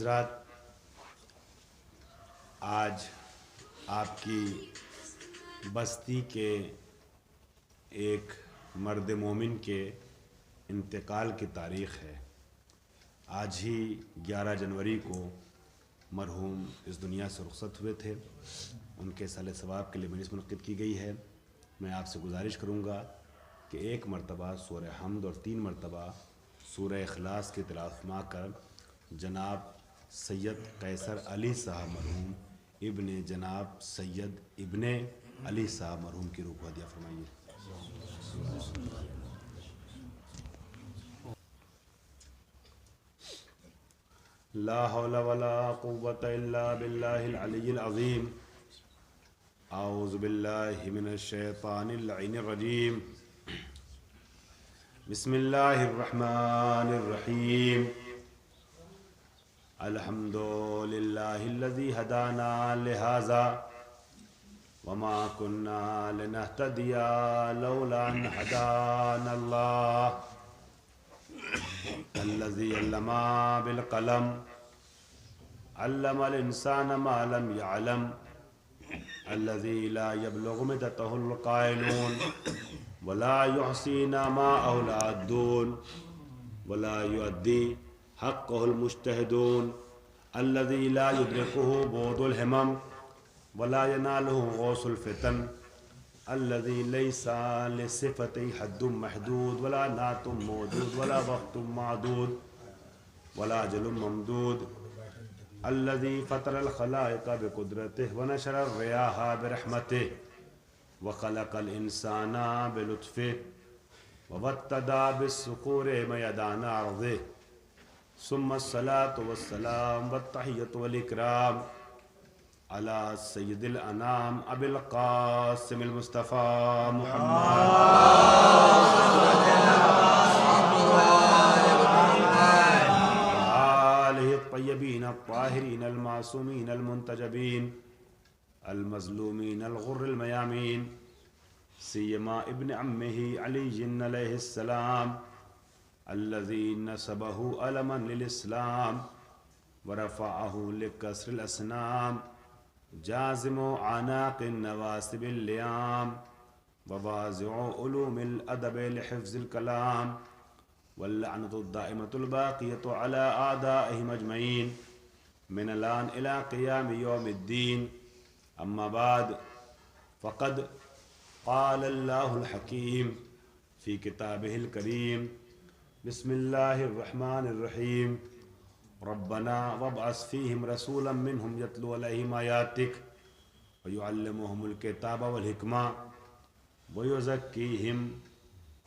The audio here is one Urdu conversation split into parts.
حضرات، آج آپ کی بستی کے ایک مرد مومن کے انتقال کی تاریخ ہے۔ آج ہی 11 جنوری کو مرحوم اس دنیا سے رخصت ہوئے تھے۔ ان کے صالح ثواب کے لیے مجلس منعقد کی گئی ہے۔ میں آپ سے گزارش کروں گا کہ 1 مرتبہ سورہ حمد اور 3 مرتبہ سورہ اخلاص کی تلاوت فرما کر جناب سید قیصر علی صاحب مرحوم ابن جناب سید ابن علی صاحب مرحوم کی روح کو ہدیہ فرمائیے۔ لا حول ولا قوة الا باللہ العلی العظیم۔ اعوذ باللہ من الشیطان اللعین الرجیم۔ بسم اللہ الرحمن الرحیم۔ الحمد للہ الذی ہدانا لہذا وما كنا لنهتدی لولا ان ہدانا اللہ الذی علم بالقلم علم الانسان ما لم يعلم الذی لا يبلغ مدته القائلون ولا يحصينا ما العادون ولا يؤدي حقه المجتهدون الذي لا يدركه بعد الهمم ولا يناله غوث الفتن الذي ليس لصفته حد محدود ولا نعت موجود ولا وقت معدود ولا أجل ممدود الذي فطر الخلائق بقدرته ونشر الرياح برحمته وخلق الإنسان بلطفه ووتد بالصقور ميدان أرضه ثم الصلاة والسلام والتحية والإكرام على سيد الأنام أبي القاسم المصطفى محمد وآله الطيبين الطاهرين المعصومين المنتجبين المظلومين الغر الميامين سيما ابن عمه علي عليه السلام الذي نسبه ألما للإسلام ورفعه لكسر الأصنام جازم عناق النواسب الليام ووازع علوم الأدب لحفظ الكلام واللعنة الدائمة الباقية على أعدائهم أجمعين من الآن إلى قيام يوم الدين. أما بعد، فقد قال الله الحكيم في كتابه الكريم: بسم الله الرحمن الرحيم. ربنا وابعث فيهم رسولا منهم يتلو عليهم آياتك ويعلمهم الكتاب والحكمة ويزكيهم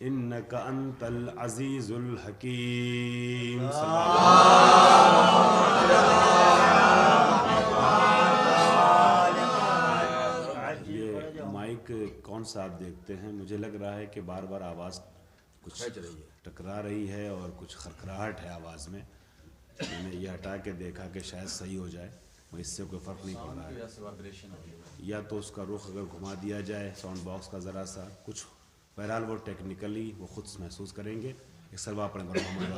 إنك أنت العزيز الحكيم. یہ مائک کون سا آپ دیکھتے ہیں؟ مجھے لگ رہا ہے کہ بار بار آواز کچھ ٹکرا رہی ہے اور کچھ خرخراہٹ ہے آواز میں۔ میں نے یہ ہٹا کے دیکھا کہ شاید صحیح ہو جائے، وہ اس سے کوئی فرق نہیں پڑ رہا ہے۔ یا تو اس کا رخ اگر گھما دیا جائے ساؤنڈ باکس کا ذرا سا کچھ، بہرحال وہ ٹیکنیکلی وہ خود محسوس کریں گے۔ ایک سلوات پڑھیں محمد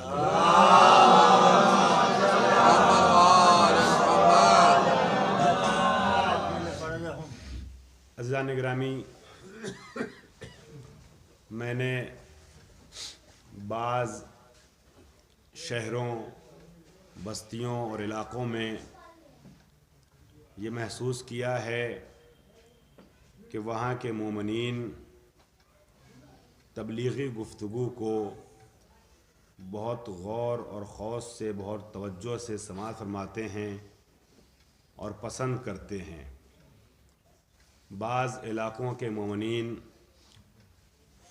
عزیزان گرامی، میں نے بعض شہروں، بستیوں اور علاقوں میں یہ محسوس کیا ہے کہ وہاں کے مومنین تبلیغی گفتگو کو بہت غور اور خوض سے، بہت توجہ سے سماعت فرماتے ہیں اور پسند کرتے ہیں۔ بعض علاقوں کے مومنین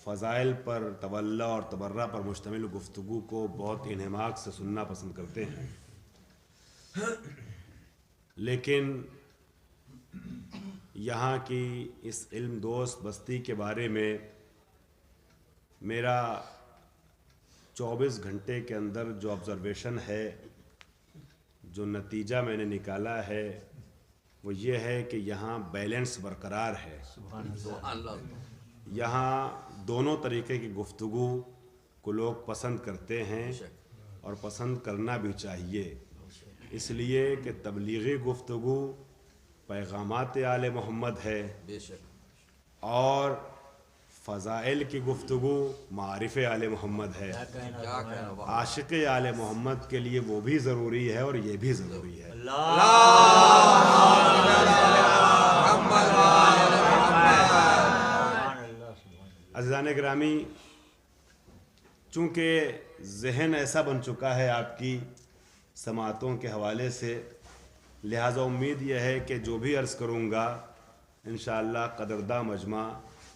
فضائل پر، تولا اور تبرہ پر مشتمل گفتگو کو بہت انہماک سے سننا پسند کرتے ہیں، لیکن یہاں کی اس علم دوست بستی کے بارے میں میرا 24 گھنٹے کے اندر جو آبزرویشن ہے، جو نتیجہ میں نے نکالا ہے، وہ یہ ہے کہ یہاں بیلنس برقرار ہے۔ یہاں دونوں طریقے کی گفتگو کو لوگ پسند کرتے ہیں اور پسند کرنا بھی چاہیے۔ اس لیے کہ تبلیغی گفتگو پیغامات آل محمد ہے، بے شک، اور فضائل کی گفتگو معارف آل محمد ہے۔ کیا کہنا، واہ، عاشق آل محمد کے لیے وہ بھی ضروری ہے اور یہ بھی ضروری ہے۔ عزیزان گرامی، چونکہ ذہن ایسا بن چکا ہے آپ کی سماعتوں کے حوالے سے، لہٰذا امید یہ ہے کہ جو بھی عرض کروں گا انشاءاللہ قدرداں مجمع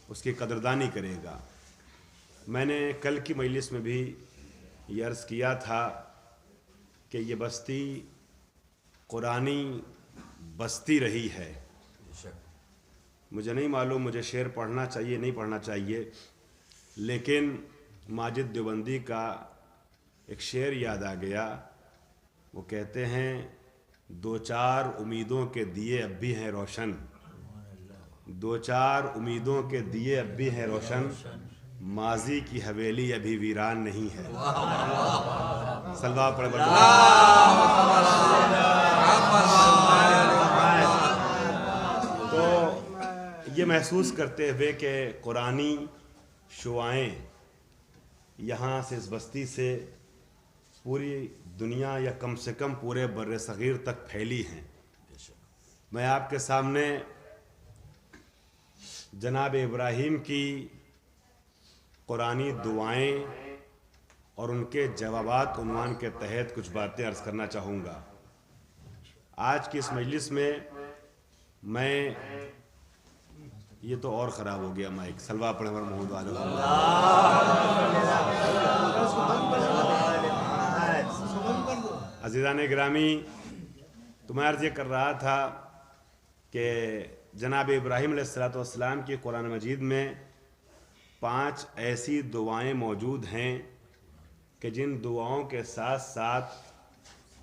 اس کی قدردانی کرے گا۔ میں نے کل کی مجلس میں بھی یہ عرض کیا تھا کہ یہ بستی قرآنی بستی رہی ہے۔ بے شک، مجھے نہیں معلوم مجھے شعر پڑھنا چاہیے نہیں پڑھنا چاہیے، لیکن ماجد دیوبندی کا ایک شعر یاد آ گیا۔ وہ کہتے ہیں دو چار امیدوں کے دیے اب بھی ہیں روشن، دو چار امیدوں کے دیے اب بھی ہیں روشن، ماضی کی حویلی ابھی ویران نہیں ہے۔ صلوات پڑھیں۔ تو یہ محسوس کرتے ہوئے کہ قرآنی شعائیں یہاں سے اس بستی سے پوری دنیا یا کم سے کم پورے بر صغیر تک پھیلی ہیں، میں آپ کے سامنے جناب ابراہیم کی قرآنی دعائیں اور ان کے جوابات عنوان کے تحت کچھ باتیں عرض کرنا چاہوں گا۔ آج کی اس مجلس میں یہ تو اور خراب ہو گیا مائک، صلوات پڑھیں محمد والے۔ عزیزان گرامی، تو میں عرض یہ کر رہا تھا کہ جناب ابراہیم علیہ السلام کی قرآن مجید میں 5 ایسی دعائیں موجود ہیں کہ جن دعاؤں کے ساتھ ساتھ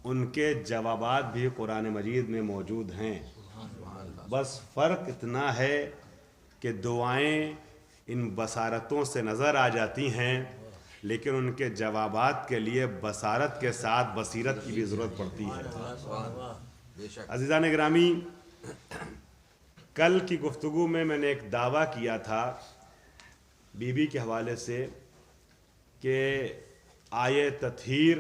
ان کے جوابات بھی قرآن مجید میں موجود ہیں۔ بس فرق اتنا ہے کہ دعائیں ان بصارتوں سے نظر آ جاتی ہیں، لیکن ان کے جوابات کے لیے بصارت کے ساتھ بصیرت کی بھی ضرورت پڑتی ہے۔ بے شک، عزیزان گرامی، کل کی گفتگو میں نے ایک دعویٰ کیا تھا بی بی کے حوالے سے کہ آیت تطہیر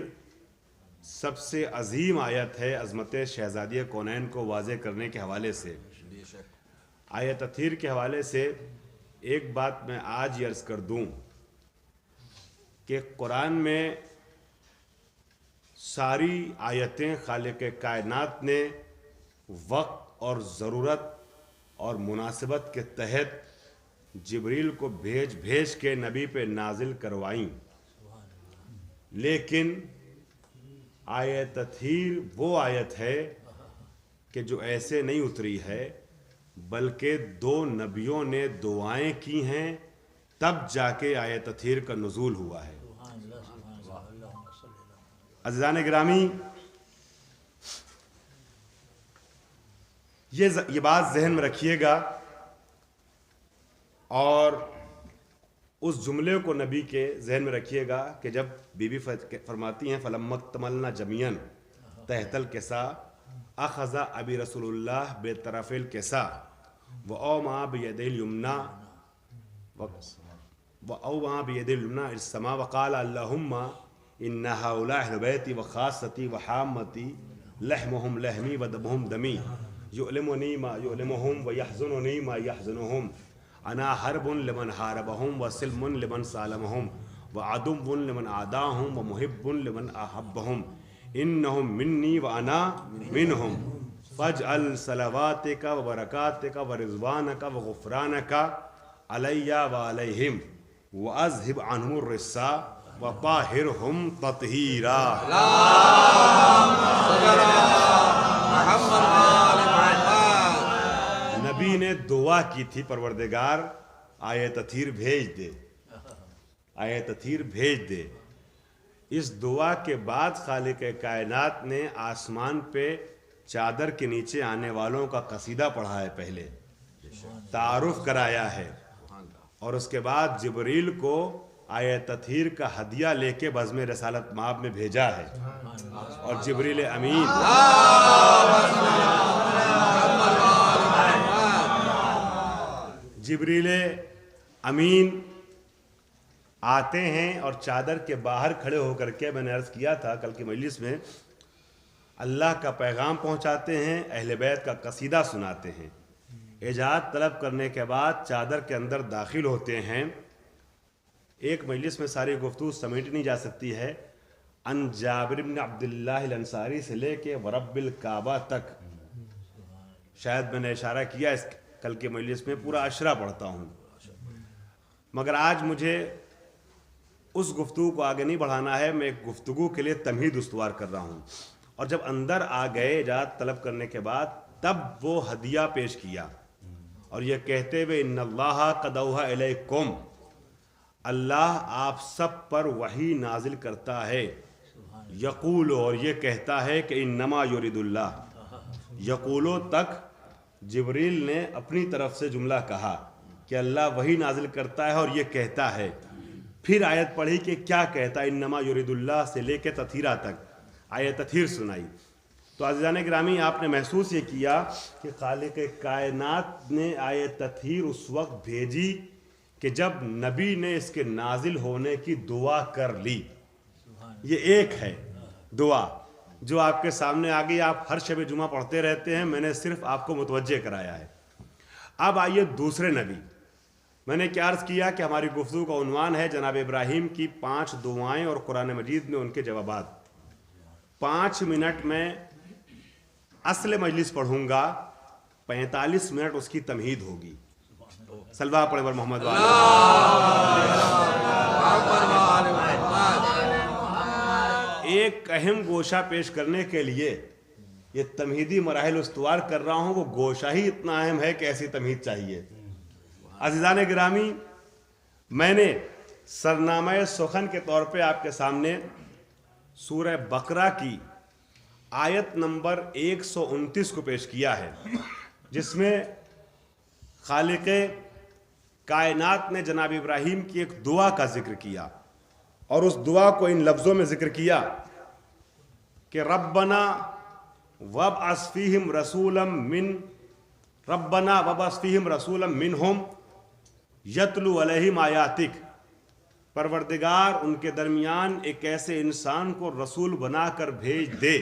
سب سے عظیم آیت ہے عظمت شہزادی کونین کو واضح کرنے کے حوالے سے۔ بے شک، آیت تطہیر کے حوالے سے ایک بات میں آج یہ عرض کر دوں کہ قرآن میں ساری آیتیں خالق کائنات نے وقت اور ضرورت اور مناسبت کے تحت جبریل کو بھیج کے نبی پہ نازل کروائیں، لیکن آیت تطہیر وہ آیت ہے کہ جو ایسے نہیں اتری ہے، بلکہ 2 نبیوں نے دعائیں کی ہیں تب جا کے آیت تطہیر کا نزول ہوا ہے۔ عزیزان گرامی، یہ بات ذہن میں رکھیے گا اور اس جملے کو نبی کے ذہن میں رکھیے گا کہ جب بی بی فرماتی ہیں فَلَمَّا اكْتَمَلْنَا جَمِيعًا تحت الكساء اخذ ابی رسول اللہ بطرف الكساء وأومأ بيده اليمنى إلى السماء وقال اللهم إن هؤلاء أهل بيتي وخاصتي وحامتي لحمهم لحمي ودمهم دمي يؤلمني ما يؤلمهم ويحزنني ما يحزنهم أنا حرب لمن حاربهم وسلم لمن سالمهم وعدو لمن عاداهم ومحب لمن أحبهم إنهم مني وأنا منهم فاجعل صلواتك وبركاتك ورضوانك وغفرانك علي وعليهم وأذهب عنهم الرجس وطهرهم تطهيرا۔ نبی نے دعا کی تھی پروردگار آیت تطہیر بھیج دے، آیت تطہیر بھیج دے۔ اس دعا کے بعد خالق کائنات نے آسمان پہ چادر کے نیچے آنے والوں کا قصیدہ پڑھا ہے، پہلے تعارف کرایا ہے، اور اس کے بعد جبریل کو آیت تطہیر کا ہدیہ لے کے بزم رسالت مآب میں بھیجا ہے، اور جبریل امین آتے ہیں اور چادر کے باہر کھڑے ہو کر کے، میں نے عرض کیا تھا کل کی مجلس میں، اللہ کا پیغام پہنچاتے ہیں، اہل بیت کا قصیدہ سناتے ہیں، اجازت طلب کرنے کے بعد چادر کے اندر داخل ہوتے ہیں۔ ایک مجلس میں ساری گفتگو سمیٹ نہیں جا سکتی ہے، ان جابر بن عبداللہ الانصاری سے لے کے ورب الکعبہ تک، شاید میں نے اشارہ کیا اس کل کے مجلس میں، پورا اشرہ پڑھتا ہوں، مگر آج مجھے اس گفتگو کو آگے نہیں بڑھانا ہے، میں ایک گفتگو کے لیے تمہید استوار کر رہا ہوں۔ اور جب اندر آ گئے اجازت طلب کرنے کے بعد، تب وہ ہدیہ پیش کیا، اور یہ کہتے ہوئے ان اللہ قد اوحی الیکم، اللہ آپ سب پر وحی نازل کرتا ہے، یقول، اور یہ کہتا ہے کہ انما یرید اللہ، یقولو تک جبریل نے اپنی طرف سے جملہ کہا کہ اللہ وحی نازل کرتا ہے اور یہ کہتا ہے، پھر آیت پڑھی کہ کیا کہتا ہے، انما یرید اللہ سے لے کے تطہیرہ تک آیت تطہیر سنائی۔ تو عزیزان گرامی، آپ نے محسوس یہ کیا کہ خالق کائنات نے آیت تطہیر اس وقت بھیجی کہ جب نبی نے اس کے نازل ہونے کی دعا کر لی۔ یہ ایک ہے دعا جو آپ کے سامنے آ گئی، آپ ہر شب جمعہ پڑھتے رہتے ہیں، میں نے صرف آپ کو متوجہ کرایا ہے۔ اب آئیے دوسرے نبی، میں نے کیا عرض کیا کہ ہماری گفتگو کا عنوان ہے جناب ابراہیم کی 5 دعائیں اور قرآن مجید میں ان کے جوابات۔ 5 منٹ میں اصل مجلس پڑھوں گا، 45 منٹ اس کی تمہید ہوگی۔ صلوات پڑھیں بر محمد ایک اہم گوشہ پیش کرنے کے لیے یہ تمہیدی مراحل استوار کر رہا ہوں، وہ گوشہ ہی اتنا اہم ہے کہ ایسی تمہید چاہیے۔ عزیزان گرامی، میں نے سرنامہ سخن کے طور پہ آپ کے سامنے سورہ بقرہ کی آیت نمبر 129 کو پیش کیا ہے، جس میں خالق کائنات نے جناب ابراہیم کی ایک دعا کا ذکر کیا، اور اس دعا کو ان لفظوں میں ذکر کیا کہ ربنا وابعث فیہم رسولا منہم یتلو علیہم آیاتک، پروردگار ان کے درمیان ایک ایسے انسان کو رسول بنا کر بھیج دے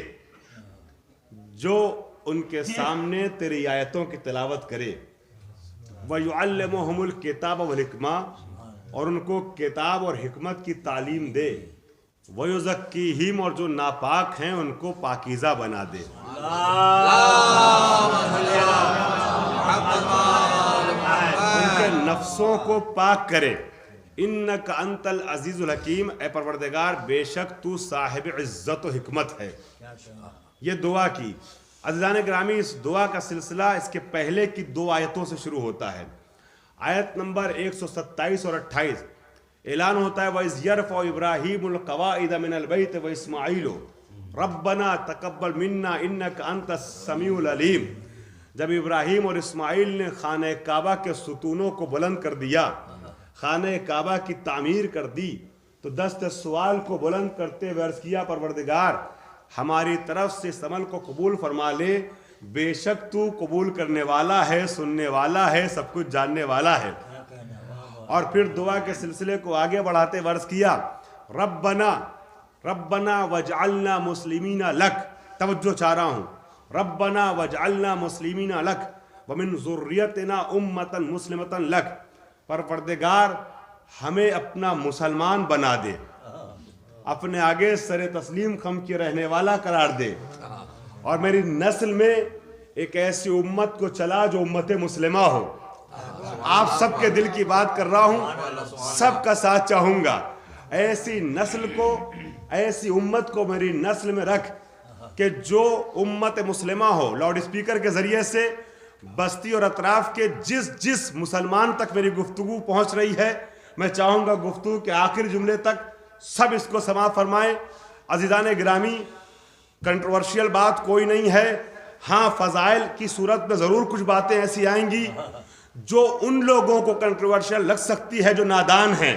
جو ان کے سامنے تیری آیتوں کی تلاوت کرے، وَيُعَلِّمُهُمُ الْكِتَابَ وَالْحِکْمَةَ، اور ان کو کتاب اور حکمت کی تعلیم دے، وَيُزَكِّيهِمْ، اور جو ناپاک ہیں ان کو پاکیزہ بنا دے، ان کے نفسوں کو پاک کرے، انک انت العزیز الحکیم، اے پروردگار بے شک تو صاحب عزت و حکمت ہے۔ یہ دعا کی۔ عزیزان گرامی، اس دعا کا سلسلہ اس کے پہلے کی 2 آیتوں سے شروع ہوتا ہے۔ آیت نمبر 127 اور 28 اعلان ہوتا ہے وَإِذْ يَرْفَعُ إِبْرَاهِيمُ الْقَوَاعِدَ مِنَ الْبَيْتِ وَإِسْمَاعِيلُ رَبَّنَا تَقَبَّلْ مِنَّا إِنَّكَ أَنْتَ السَّمِيعُ الْعَلِيمُ، جب ابراہیم اور اسماعیل نے خانہ کعبہ کے ستونوں کو بلند کر دیا، خانہ کعبہ کی تعمیر کر دی، تو دست سوال کو بلند کرتے ہوئے عرض کیا پروردگار ہماری طرف سے اس عمل کو قبول فرما لے، بے شک تو قبول کرنے والا ہے، سننے والا ہے، سب کچھ جاننے والا ہے۔ اور پھر دعا کے سلسلے کو آگے بڑھاتے ہوئے عرض کیا ربنا وجعلنا مسلمین لک، توجہ چاہ رہا ہوں، ربنا وجعلنا مسلمین لک ومن ذریتنا امتا مسلمتا لک، پروردگار ہمیں اپنا مسلمان بنا دے، اپنے آگے سر تسلیم خم کے رہنے والا قرار دے، اور میری نسل میں ایک ایسی امت کو چلا جو امت مسلمہ ہو۔ آپ سب کے دل کی بات کر رہا ہوں، سب کا ساتھ چاہوں گا، ایسی نسل کو، ایسی امت کو میری نسل میں رکھ کہ جو امت مسلمہ ہو۔ لاؤڈ اسپیکر کے ذریعے سے بستی اور اطراف کے جس مسلمان تک میری گفتگو پہنچ رہی ہے، میں چاہوں گا گفتگو کے آخر جملے تک سب اس کو سماعت فرمائیں۔ عزیزان گرامی، کنٹروورشیل بات کوئی نہیں ہے، ہاں فضائل کی صورت میں ضرور کچھ باتیں ایسی آئیں گی جو ان لوگوں کو کنٹروورشیل لگ سکتی ہے جو نادان ہیں،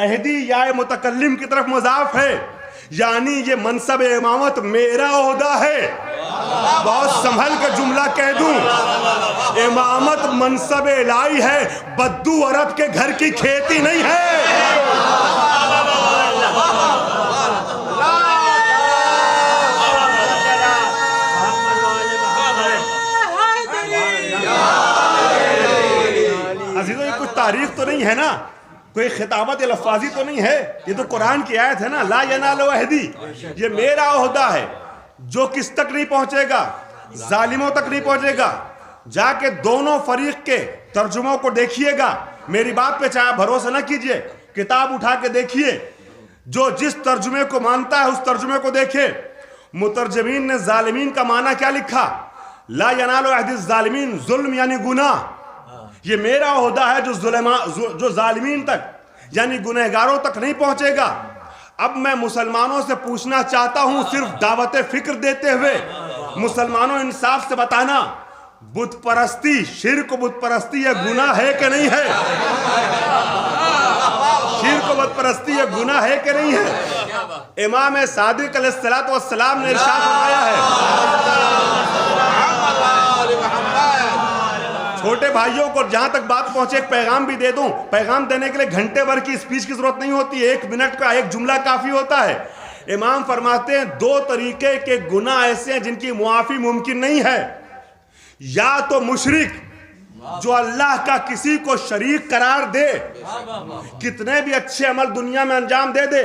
اہدی یا متکلم کی طرف مضاف ہے، یعنی یہ منصب امامت میرا عہدہ ہے۔ بہت سنبھل کے جملہ کہہ دوں، امامت منصب الہی ہے، بدو عرب کے گھر کی کھیتی نہیں ہے۔ عزیزوں یہ کچھ تاریخ تو نہیں ہے نا، کوئی خطابت الفاظی تو نہیں ہے، یہ تو قرآن کی آیت ہے نا، لا ینال عہدی، یہ میرا عہدہ ہے۔ جو کس تک نہیں پہنچے گا؟ ظالموں تک نہیں پہنچے گا۔ جا کے دونوں فریق کے ترجموں کو دیکھیے گا، میری بات پہ چاہے بھروسہ نہ کیجئے، کتاب اٹھا کے دیکھیے، جو جس ترجمے کو مانتا ہے اس ترجمے کو دیکھے۔ مترجمین نے ظالمین کا معنی کیا لکھا؟ لا ینال عہد الظالمین، ظلم یعنی گناہ، یہ میرا عہدہ ہے جو ظالمین تک یعنی گنہگاروں تک نہیں پہنچے گا۔ اب میں مسلمانوں سے پوچھنا چاہتا ہوں، صرف دعوت فکر دیتے ہوئے، مسلمانوں انصاف سے بتانا، بت پرستی، شرک و بت پرستی یہ گناہ ہے کہ نہیں ہے؟ شرک و بت پرستی یہ گناہ ہے کہ نہیں ہے؟ امام صادق علیہ السلام نے ارشاد فرمایا ہے، چھوٹے بھائیوں کو جہاں تک بات پہنچے ایک پیغام بھی دے دوں، پیغام دینے کے لیے گھنٹے بھر کی اسپیچ کی ضرورت نہیں ہوتی، 1 منٹ کا ایک جملہ کافی ہوتا ہے۔ امام فرماتے ہیں 2 طریقے کے گناہ ایسے ہیں جن کی معافی ممکن نہیں ہے، یا تو مشرک جو اللہ کا کسی کو شریک قرار دے، کتنے بھی اچھے عمل دنیا میں انجام دے دے،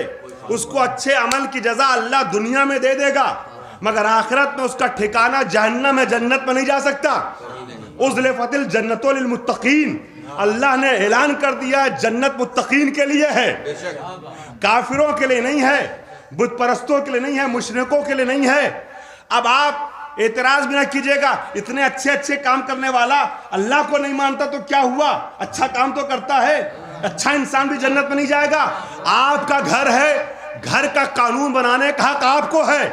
اس کو اچھے عمل کی جزا اللہ دنیا میں دے دے گا، مگر آخرت میں اس کا ٹھکانہ جہنم ہے، جنت میں نہیں جا سکتا۔ اُزْلِفَتِ الْجَنَّةُ لِلْمُتَّقِينَ، اللہ نے اعلان کر دیا ہے جنت متقین کے لیے ہے، کافروں کے لیے نہیں ہے، بت پرستوں کے لیے نہیں ہے، مشرکوں کے لیے نہیں ہے۔ اب آپ اعتراض بھی نہ کیجئے گا، اتنے اچھے اچھے کام کرنے والا اللہ کو نہیں مانتا تو کیا ہوا؟ اچھا کام تو کرتا ہے، اچھا انسان بھی جنت میں نہیں جائے گا۔ آپ کا گھر ہے، گھر کا قانون بنانے کا حق آپ کو ہے،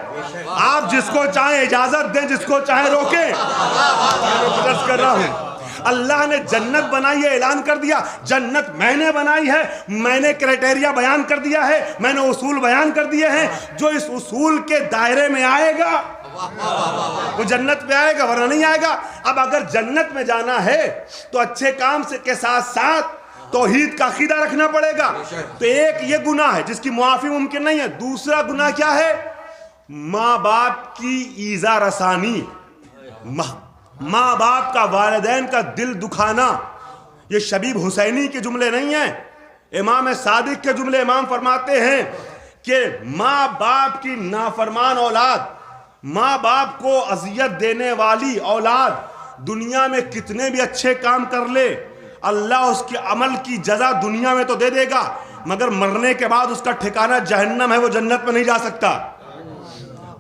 آپ جس کو چاہیں اجازت دیں، جس کو چاہیں روکیں۔ میں عرض کر رہا ہوں اللہ نے جنت بنائی ہے، اعلان کر دیا جنت میں نے بنائی ہے، میں نے کرائٹیریا بیان کر دیا ہے، میں نے اصول بیان کر دیے ہیں، جو اس اصول کے دائرے میں آئے گا وہ جنت میں آئے گا، ورنہ نہیں آئے گا۔ اب اگر جنت میں جانا ہے تو اچھے کام کے ساتھ ساتھ توحید کا عقیدہ رکھنا پڑے گا۔ تو ایک یہ گناہ ہے جس کی معافی ممکن نہیں ہے۔ دوسرا گناہ کیا ہے؟ ماں باپ کی ایذا رسانی، ماں باپ کا، والدین کا دل دکھانا۔ یہ شبیب حسینی کے جملے نہیں ہیں، امام صادق کے جملے۔ امام فرماتے ہیں کہ ماں باپ کی نافرمان اولاد، ماں باپ کو اذیت دینے والی اولاد دنیا میں کتنے بھی اچھے کام کر لے، اللہ اس کے عمل کی جزا دنیا میں تو دے دے گا، مگر مرنے کے بعد اس کا ٹھکانہ جہنم ہے، وہ جنت میں نہیں جا سکتا۔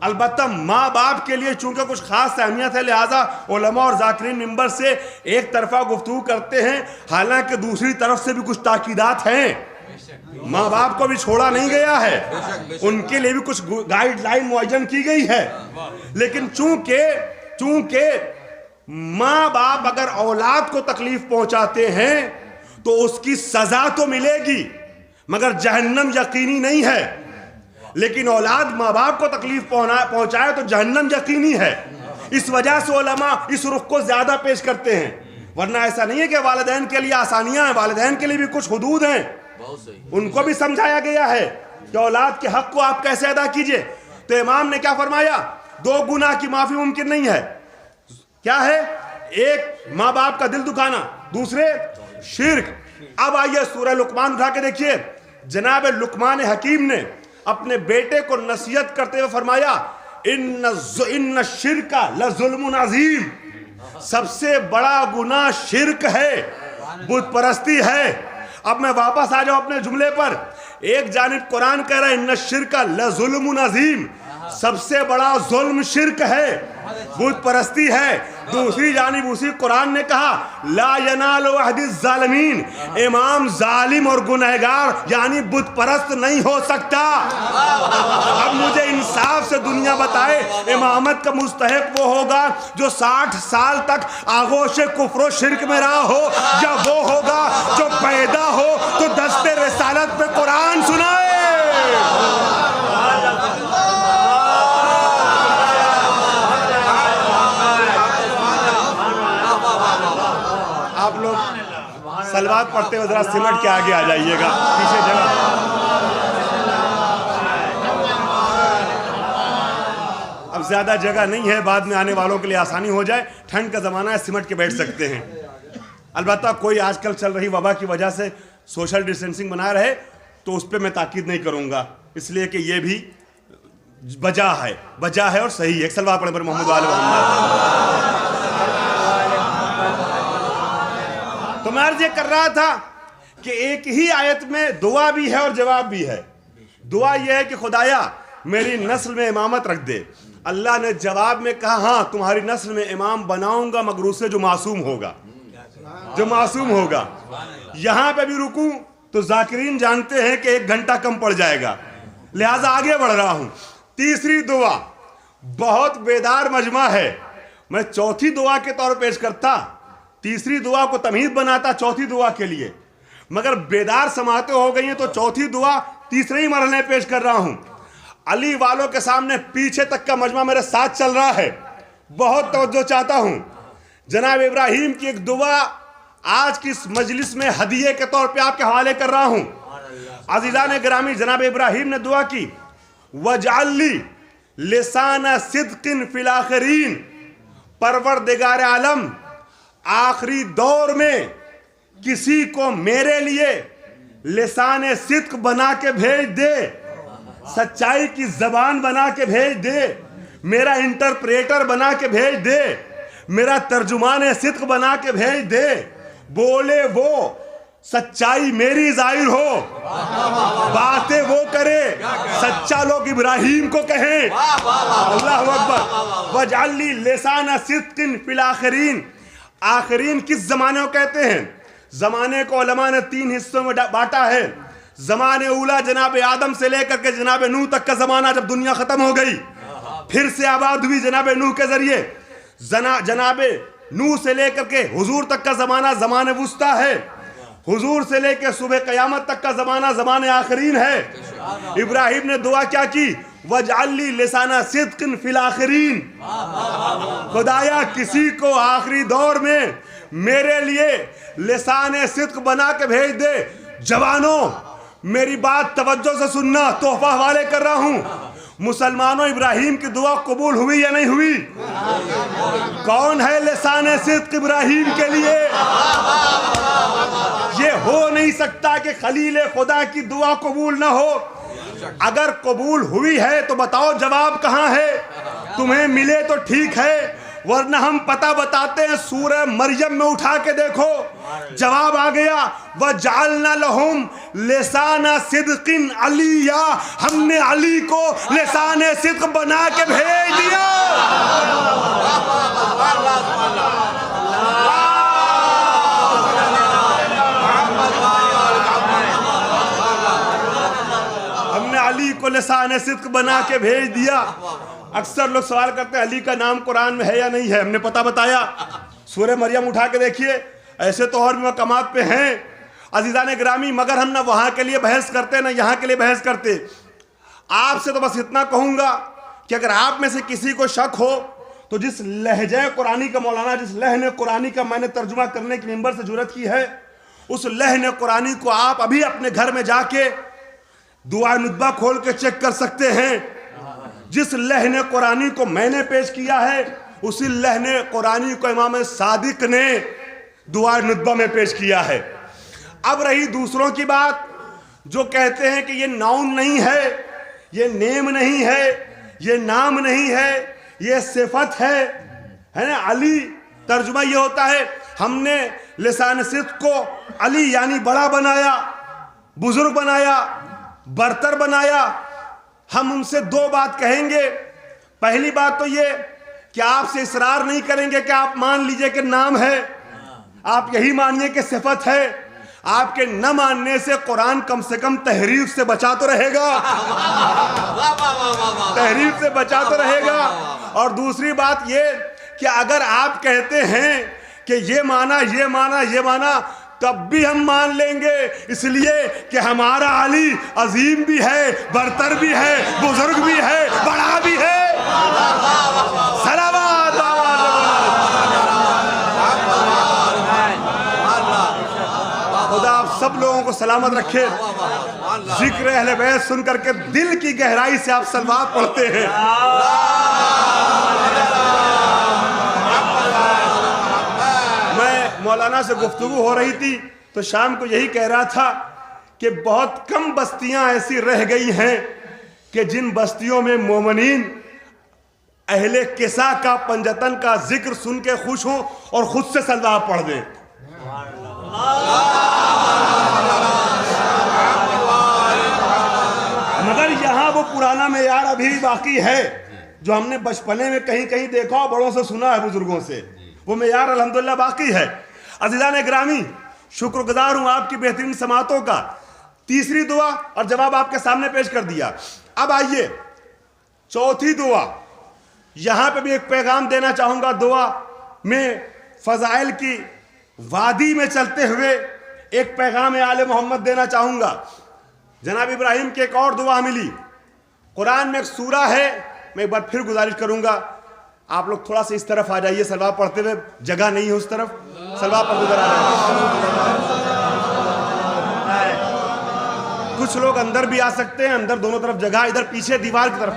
البتہ ماں باپ کے لیے چونکہ کچھ خاص اہمیت ہے، لہٰذا علماء اور ذاکرین منبر سے ایک طرفہ گفتگو کرتے ہیں، حالانکہ دوسری طرف سے بھی کچھ تاکیدات ہیں۔ ماں باپ کو بھی چھوڑا نہیں گیا ہے، ان کے لیے بھی کچھ گائیڈ لائن معین کی گئی ہے، لیکن چونکہ ماں باپ اگر اولاد کو تکلیف پہنچاتے ہیں تو اس کی سزا تو ملے گی، مگر جہنم یقینی نہیں ہے۔ لیکن اولاد ماں باپ کو تکلیف پہنچائے تو جہنم یقینی ہے۔ اس وجہ سے علماء اس رخ کو زیادہ پیش کرتے ہیں، ورنہ ایسا نہیں ہے کہ والدین کے لیے آسانیاں ہیں، والدین کے لیے بھی کچھ حدود ہیں، ان کو بھی سمجھایا گیا ہے کہ اولاد کے حق کو آپ کیسے ادا کیجئے۔ تو امام نے کیا فرمایا؟ 2 گناہ کی معافی ممکن نہیں ہے۔ کیا ہے؟ ایک ماں باپ کا دل دکھانا، دوسرے شرک۔ اب آئیے سورہ لقمان اٹھا کے دیکھیے، جناب لقمان حکیم نے اپنے بیٹے کو نصیحت کرتے ہوئے فرمایا ان الشرک لظلم عظیم، سب سے بڑا گناہ شرک ہے، بت پرستی ہے۔ اب میں واپس آ جاؤں اپنے جملے پر، ایک جانب قرآن کہہ رہا ہے ان الشرک لظلم عظیم، سب سے بڑا ظلم شرک ہے، بت پرستی ہے۔ دوسری جانب اسی قرآن نے کہا لا ینال عہد الظالمین، امام ظالم اور گنہگار یعنی بت پرست نہیں ہو سکتا۔ اب مجھے انصاف سے دنیا بتائے امامت کا مستحق وہ ہوگا جو 60 سال تک آغوش کفر و شرک میں رہا ہو، یا وہ ہوگا جو پیدا ہو تو دست رسالت پہ قرآن آپ لوگ صلوات پڑھتے ہوئے ذرا سمٹ کے آگے آ جائیے گا، پیچھے جگہ. اب زیادہ جگہ نہیں ہے، بعد میں آنے والوں کے لیے آسانی ہو جائے. ٹھنڈ کا زمانہ ہے، سمٹ کے بیٹھ سکتے ہیں. البتہ کوئی آج کل چل رہی وبا کی وجہ سے سوشل ڈسٹینسنگ بنا رہے تو اس پہ میں تاکید نہیں کروں گا، اس لیے کہ یہ بھی بجا ہے اور صحیح ہے. ایک صلوات پڑھیں پر محمد وآل محمد. تو میں عرض یہ کر رہا تھا کہ ایک ہی آیت میں دعا بھی ہے اور جواب بھی ہے. دعا یہ ہے کہ خدایا میری نسل میں امامت رکھ دے. اللہ نے جواب میں کہا ہاں تمہاری نسل میں امام بناؤں گا مگر اسے جو معصوم ہوگا، جو معصوم ہوگا. یہاں پہ بھی رکوں تو ذاکرین جانتے ہیں کہ 1 گھنٹہ کم پڑ جائے گا، لہٰذا آگے بڑھ رہا ہوں. تیسری دعا بہت بیدار مجمع ہے، میں چوتھی دعا کے طور پیش کرتا، تیسری دعا کو تمہید بناتا چوتھی دعا کے لیے، مگر بیدار سماعتیں ہو گئی ہیں تو چوتھی دعا تیسرے ہی مرحلے میں پیش کر رہا ہوں. علی والوں کے سامنے پیچھے تک کا مجمع میرے ساتھ چل رہا ہے، بہت توجہ چاہتا ہوں. جناب ابراہیم کی ایک دعا آج کی اس مجلس میں ہدیے کے طور پہ آپ کے حوالے کر رہا ہوں. عزیزان گرامی، جناب ابراہیم نے دعا کی وَاجْعَلْ لِي لِسَانَ صِدْقٍ فِي الْآخِرِينَ، پروردگار عالم آخری دور میں کسی کو میرے لیے لسان صدق بنا کے بھیج دے، سچائی کی زبان بنا کے بھیج دے، میرا انٹرپریٹر بنا کے بھیج دے، میرا ترجمان صدق بنا کے بھیج دے. بولے وہ، سچائی میری ظاہر ہو، باتیں وہ کرے، سچا لوگ ابراہیم کو کہیں. اللہ اکبر. وَاجْعَلْ لِي لِسَانَ صِدْقٍ فِي الْآخِرِينَ. آخرین کس زمانے کو کہتے ہیں؟ زمانے کو علماء نے 3 حصوں میں بانٹا ہے. زمانے اولا جناب آدم سے لے کر کے جناب نوح تک کا زمانہ جب دنیا ختم ہو گئی، پھر سے آباد ہوئی جناب نوح کے ذریعے. جناب نوح سے لے کر کے حضور تک کا زمانہ زمان وسطیٰ ہے. حضور سے لے کے صبح قیامت تک کا زمانہ زمان آخرین ہے. ابراہیم نے دعا کیا کی؟ وَاجْعَلْ لِي لِسَانَ صِدْقٍ فِي الْآخِرِينَ. خدایا کسی کو آخری دور میں میرے لیے لسان صدق بنا کے بھیج دے. جوانوں میری بات توجہ سے سننا، تحفہ حوالے کر رہا ہوں. مسلمانوں ابراہیم کی دعا قبول ہوئی یا نہیں ہوئی؟ کون ہے لسان صدق ابراہیم کے لیے؟ یہ ہو نہیں سکتا کہ خلیل خدا کی دعا قبول نہ ہو. اگر قبول ہوئی ہے تو بتاؤ جواب کہاں ہے؟ تمہیں ملے تو ٹھیک ہے، ورنہ ہم پتہ بتاتے ہیں. سورہ مریم میں اٹھا کے دیکھو، جواب آ گیا وَجَعَلْنَا لَهُمْ لِسَانَ صِدْقٍ عَلِيًّا. ہم نے علی کو لسان صدق بنا کے بھیج دیا. ہم نے علی کو لسان صدق بنا کے بھیج دیا. اکثر لوگ سوال کرتے ہیں علی کا نام قرآن میں ہے یا نہیں ہے. ہم نے پتہ بتایا، سورہ مریم اٹھا کے دیکھیے. ایسے تو اور بھی مقامات پہ ہیں عزیزان گرامی، مگر ہم نہ وہاں کے لیے بحث کرتے نہ یہاں کے لیے بحث کرتے. آپ سے تو بس اتنا کہوں گا کہ اگر آپ میں سے کسی کو شک ہو تو جس لہجہ قرآنی کا مولانا، جس لہن قرآنی کا میں نے ترجمہ کرنے کی منبر سے جرأت کی ہے، اس لہن قرآنی کو آپ ابھی اپنے گھر میں جا کے دعا ندبہ کھول کے چیک کر سکتے ہیں. جس لہن قرآنی کو میں نے پیش کیا ہے اسی لہن قرآنی کو امام صادق نے دعا ندبہ میں پیش کیا ہے. اب رہی دوسروں کی بات جو کہتے ہیں کہ یہ ناؤن نہیں ہے، یہ نیم نہیں ہے، یہ نام نہیں ہے، یہ صفت ہے نا. علی ترجمہ یہ ہوتا ہے ہم نے لسان صدق کو علی یعنی بڑا بنایا، بزرگ بنایا، برتر بنایا. ہم ان سے 2 بات کہیں گے. پہلی بات تو یہ کہ آپ سے اصرار نہیں کریں گے کہ آپ مان لیجئے کہ نام ہے، آپ یہی مانیے کہ صفت ہے. آپ کے نہ ماننے سے قرآن کم سے کم تحریف سے بچا تو رہے گا، تحریف سے بچا تو رہے گا. اور دوسری بات یہ کہ اگر آپ کہتے ہیں کہ یہ مانا یہ مانا یہ مانا تب بھی ہم مان لیں گے، اس لیے کہ ہمارا علی عظیم بھی ہے، برتر بھی ہے، بزرگ بھی ہے، بڑا بھی ہے. صلوات سب لوگوں کو سلامت رکھے. ذکر اہل بیت سن کر کے دل کی گہرائی سے آپ صلوات پڑھتے ہیں. میں مولانا سے گفتگو ہو رہی تھی تو شام کو یہی کہہ رہا تھا کہ بہت کم بستیاں ایسی رہ گئی ہیں کہ جن بستیوں میں مومنین اہل قصہ کا پنجتن کا ذکر سن کے خوش ہوں اور خود سے صلوات پڑھ دیں. مگر یہاں وہ پرانا معیار ابھی باقی ہے جو ہم نے بچپنے میں کہیں کہیں دیکھا اور بڑوں سے سنا ہے بزرگوں سے. وہ معیار الحمدللہ باقی ہے. عزیزان گرامی شکر گزار ہوں آپ کی بہترین سماعتوں کا. تیسری دعا اور جواب آپ کے سامنے پیش کر دیا. اب آئیے چوتھی دعا. یہاں پہ بھی ایک پیغام دینا چاہوں گا. دعا میں فضائل کی وادی میں چلتے ہوئے ایک پیغام آل محمد دینا چاہوں گا. جناب ابراہیم کی ایک اور دعا ملی. قرآن میں ایک سورہ ہے, میں ایک بار پھر گزارش کروں گا آپ لوگ تھوڑا سا اس طرف آ جائیے. صلوات پڑھتے ہوئے جگہ نہیں ہے اس طرف, صلوات پڑھ ادھر آ جائیں. کچھ لوگ اندر بھی آ سکتے ہیں, اندر دونوں طرف جگہ. ادھر پیچھے دیوار کی طرف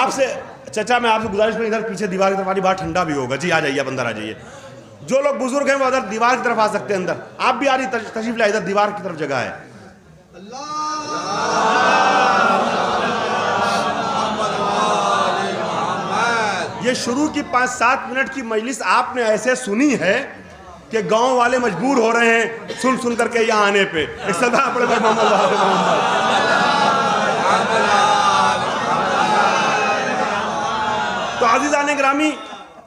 آپ سے چچا میں آپ سے گزارش کروں, ادھر پیچھے دیوار کی طرف آنی, باہر ٹھنڈا بھی ہوگا. جی آ جائیے, اب اندر آ جائیے. جو لوگ بزرگ ہیں وہ ادھر دیوار کی طرف آ سکتے ہیں اندر. آپ بھی آ رہی تشریف لائے, ادھر دیوار کی طرف جگہ ہے. یہ شروع کی 5-7 منٹ کی مجلس آپ نے ایسے سنی ہے کہ گاؤں والے مجبور ہو رہے ہیں سن سن کر کے یہاں آنے پہ. ایک صدا پڑے بھائی محمد. تو عزیزان گرامی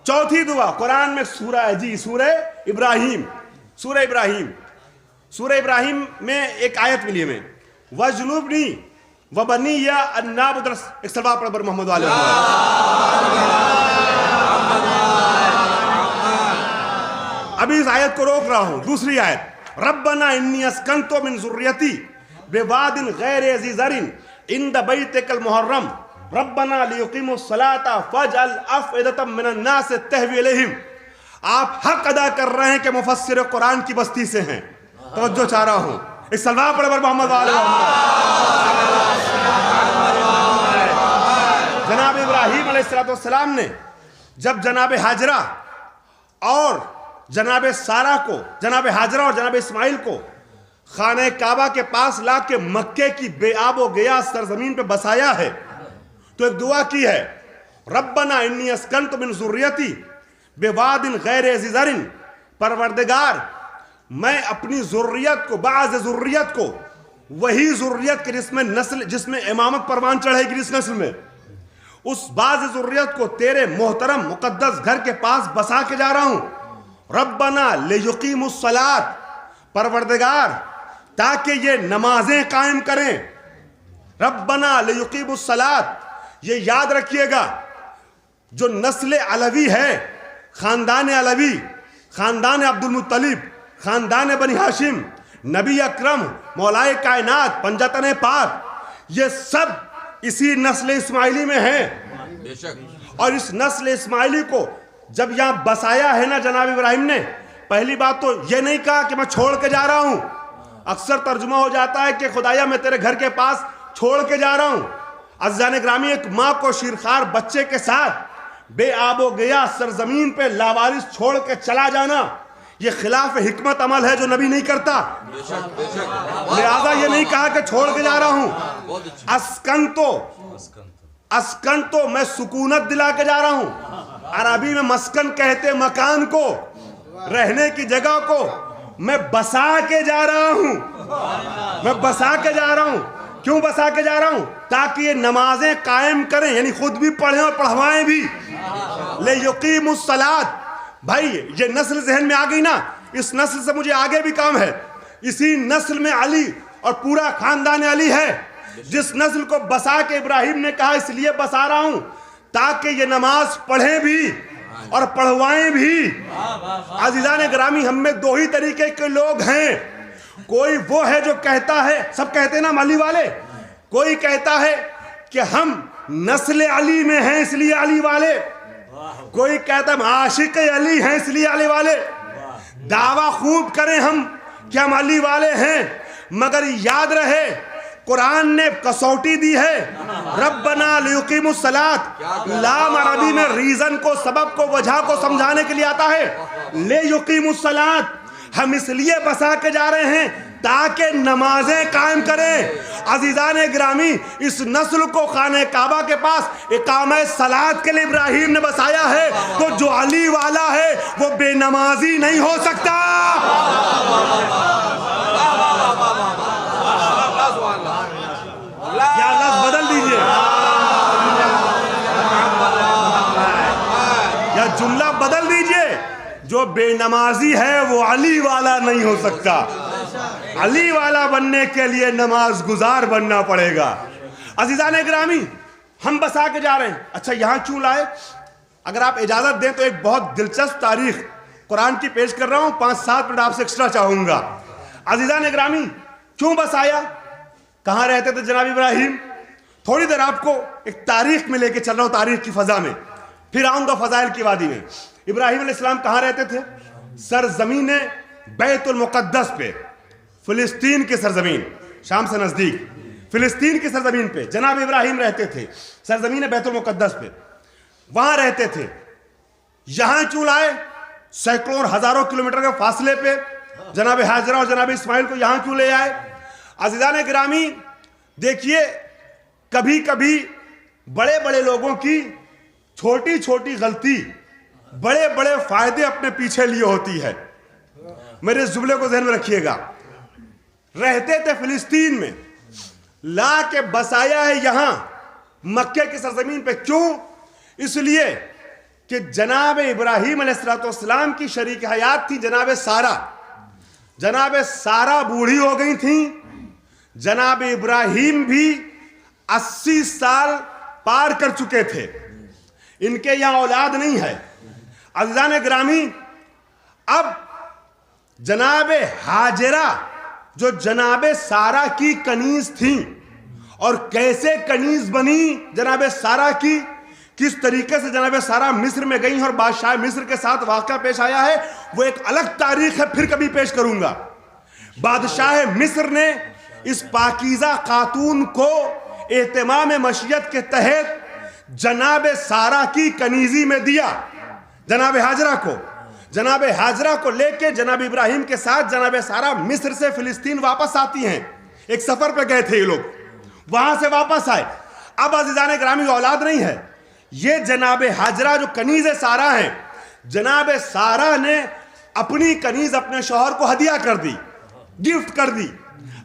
چوتھی دعا قرآن میں سورہ ہے جی, سورہ ابراہیم. سورہ ابراہیم, سورہ ابراہیم میں ایک آیت ملی ہمیں, وَجْنُبْنِي وَبَنِيَّ أَن نَعْبُدَ. ایک صلوات پڑھ محمد والے. ابھی اس آیت کو روک رہا ہوں. دوسری آیت, رَبَّنَا إِنِّي أَسْكَنْتُ مِنْ ذُرِّيَّتِي بِوَادٍ غَيْرِ ذِي زَرْعٍ عِنْدَ بَيْتِكَ الْمُحَرَّمِ رَبَّنَا لِيُقِيمُوا الصَّلَاةَ فَاجْعَلْ أَفْئِدَةً مِّنَ النَّاسِ تَهْوِي إِلَيْهِمْ. آپ حق ادا کر رہے ہیں کہ مفسر قرآن کی بستی سے ہیں. توجہ چاہ رہا ہوں, ایک صلوات پڑھ محمد والے. جناب ابراہیم علیہ السلام نے جب جناب ہاجرہ اور جناب سارہ کو, جناب ہاجرہ اور جناب اسماعیل کو خانہ کعبہ کے پاس لا کے مکے کی بے آب و گیا سرزمین پہ بسایا ہے, تو ایک دعا کی ہے, ربنا انی اسکنت من ذریتی بواد غیر ذی زرع. پروردگار میں اپنی ذریت کو, بعض ذریت کو, وہی ذریت کے جس میں نسل, جس میں امامت پروان چڑھے گی اس نسل میں, اس بعض ذریت کو تیرے محترم مقدس گھر کے پاس بسا کے جا رہا ہوں. ربنا لیقیموا الصلاۃ, پروردگار تاکہ یہ نمازیں قائم کریں. ربنا لیقیموا الصلاۃ, یہ یاد رکھیے گا جو نسل علوی ہے, خاندان علوی, خاندان عبد المطلب, خاندان بنی ہاشم, نبی اکرم, مولائے کائنات, پنجتن پاک, یہ سب اسی نسل اسماعیلی میں ہیں. بے شک. اور اس نسل اسماعیلی کو جب یہاں بسایا ہے نا جناب ابراہیم نے, پہلی بات تو یہ نہیں کہا کہ میں چھوڑ کے جا رہا ہوں. اکثر ترجمہ ہو جاتا ہے کہ خدایا میں تیرے گھر کے پاس چھوڑ کے جا رہا ہوں. عزیزان گرامی, ایک ماں کو شیرخوار بچے کے ساتھ بے آب و گیا سرزمین پہ لاوارث چھوڑ کے چلا جانا, یہ خلاف حکمت عمل ہے جو نبی نہیں کرتا. بے شک. بے شک. لہذا یہ نہیں کہا کہ چھوڑ کے جا رہا ہوں. اسکن تو میں سکونت دلا کے جا رہا ہوں. عربی میں مسکن کہتے مکان کو, رہنے کی جگہ کو. میں بسا کے جا رہا ہوں, میں بسا کے جا رہا ہوں. کیوں بسا کے جا رہا ہوں؟ تاکہ یہ نمازیں قائم کریں, یعنی خود بھی پڑھیں اور پڑھوائیں بھی. لیقیموا الصلاۃ. بھائی یہ نسل ذہن میں آ گئی نا, اس نسل سے مجھے آگے بھی کام ہے. اسی نسل میں علی اور پورا خاندان علی ہے, جس نسل کو بسا کے ابراہیم نے کہا اس لیے بسا رہا ہوں تاکہ یہ نماز پڑھیں بھی اور پڑھوائیں بھی. عزیزان گرامی, ہم میں دو ہی طریقے کے لوگ ہیں. کوئی وہ ہے جو کہتا ہے, سب کہتے ہیں نا علی والے, کوئی کہتا ہے کہ ہم نسل علی میں ہیں اس لیے علی والے. کوئی کہتا ہے ہم عاشق علی ہیں اس لیے علی والے. دعویٰ خوب کریں ہم کہ ہم علی والے ہیں, مگر یاد رہے قرآن نے کسوٹی دی ہے، ربنا لیقیموا الصلاۃ، لام عربی میں ریزن کو، سبب کو، وجہ کو سمجھانے کے لیے آتا ہے۔ لیقیموا الصلاۃ، ہم اس لیے بسا کے جا رہے ہیں تاکہ نمازیں قائم کریں۔ عزیزان گرامی، اس نسل کو خانہ کعبہ کے پاس اقامہ صلاۃ کے لیے ابراہیم نے بسایا ہے، تو جو علی والا ہے وہ بے نمازی نہیں ہو سکتا۔ یا لفظ بدل دیجئے، یا جملہ بدل دیجئے، جو بے نمازی ہے وہ علی والا نہیں ہو سکتا۔ علی والا بننے کے لیے نماز گزار بننا پڑے گا۔ عزیزان گرامی، ہم بسا کے جا رہے ہیں۔ اچھا یہاں کیوں لائے؟ اگر آپ اجازت دیں تو ایک بہت دلچسپ تاریخ قرآن کی پیش کر رہا ہوں، 5-7 منٹ آپ سے ایکسٹرا چاہوں گا۔ عزیزان گرامی، کیوں بسایا؟ کہاں رہتے تھے جناب ابراہیم؟ تھوڑی دیر آپ کو ایک تاریخ میں لے کے چل رہا ہوں، تاریخ کی فضا میں، پھر آؤں گا فضائل کی وادی میں۔ ابراہیم علیہ السلام کہاں رہتے تھے؟ سرزمین بیت المقدس پہ، فلسطین کی سرزمین، شام سے نزدیک فلسطین کی سرزمین پہ جناب ابراہیم رہتے تھے، سرزمین بیت المقدس پہ، وہاں رہتے تھے۔ یہاں کیوں لائے؟ سینکڑوں اور ہزاروں کلومیٹر کے فاصلے پہ جناب ہاجرہ اور جناب اسماعیل کو یہاں کیوں لے آئے؟ عزیزان گرامی دیکھیے، کبھی کبھی بڑے بڑے لوگوں کی چھوٹی چھوٹی غلطی بڑے بڑے فائدے اپنے پیچھے لیے ہوتی ہے۔ میرے اس جملے کو ذہن میں رکھیے گا۔ رہتے تھے فلسطین میں، لا کے بسایا ہے یہاں مکے کی سرزمین پہ۔ کیوں؟ اس لیے کہ جناب ابراہیم علیہ السلام کی شریک حیات تھی جناب سارہ۔ جناب سارہ بوڑھی ہو گئی تھیں، جناب ابراہیم بھی 80 سال پار کر چکے تھے، ان کے یہاں اولاد نہیں ہے۔ عزیزان گرامی، اب جناب ہاجرہ جو جناب سارہ کی کنیز تھیں، اور کیسے کنیز بنی جناب سارہ کی، کس طریقے سے جناب سارہ مصر میں گئی اور بادشاہ مصر کے ساتھ واقعہ پیش آیا ہے، وہ ایک الگ تاریخ ہے، پھر کبھی پیش کروں گا۔ بادشاہ مصر نے اس پاکیزہ خاتون کو اہتمام مشیت کے تحت جناب سارہ کی کنیزی میں دیا، جناب ہاجرہ کو۔ جناب ہاجرہ کو لے کے جناب ابراہیم کے ساتھ جناب سارہ مصر سے فلسطین واپس آتی ہیں۔ ایک سفر پہ گئے تھے یہ لوگ، وہاں سے واپس آئے۔ اب عزیزان گرامی اولاد نہیں ہے، یہ جناب ہاجرہ جو کنیز سارہ ہیں، جناب سارہ نے اپنی کنیز اپنے شوہر کو ہدیہ کر دی، گفٹ کر دی۔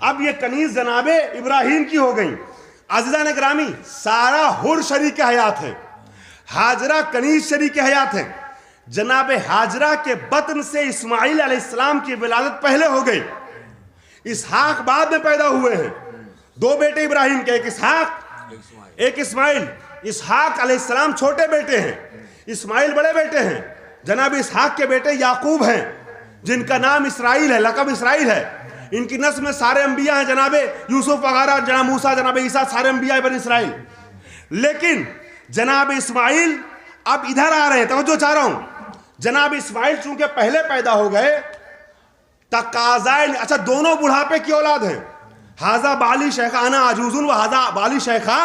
اب یہ کنیز جناب ابراہیم کی ہو گئی۔ عزیزان گرامی، سارہ حر شریک حیات ہے، ہاجرہ کنیز شریک حیات ہے۔ جناب ہاجرہ کے بطن سے اسماعیل علیہ السلام کی ولادت پہلے ہو گئی، اسحاق بعد میں پیدا ہوئے ہیں۔ 2 بیٹے ابراہیم کے، ایک اسحاق ایک اسماعیل۔ اسحاق علیہ السلام چھوٹے بیٹے ہیں، اسماعیل بڑے بیٹے ہیں۔ جناب اسحاق کے بیٹے یعقوب ہیں، جن کا نام اسرائیل ہے، لقب اسرائیل ہے۔ ان کی نسل میں سارے انبیاء ہیں، جناب یوسف وغیرہ، جناب موسیٰ، جناب عیسیٰ، سارے انبیاء بنی اسرائیل۔ لیکن جناب اسماعیل اب ادھر آ رہے ہیں، توجہ چاہ رہا ہوں۔ جناب اسماعیل چونکہ پہلے پیدا ہو گئے، تقاضائے، اچھا دونوں بڑھاپے کی اولاد ہیں، ہاذا بالی شیخہ انا عجوزن و ہاذا بالی شیخہ۔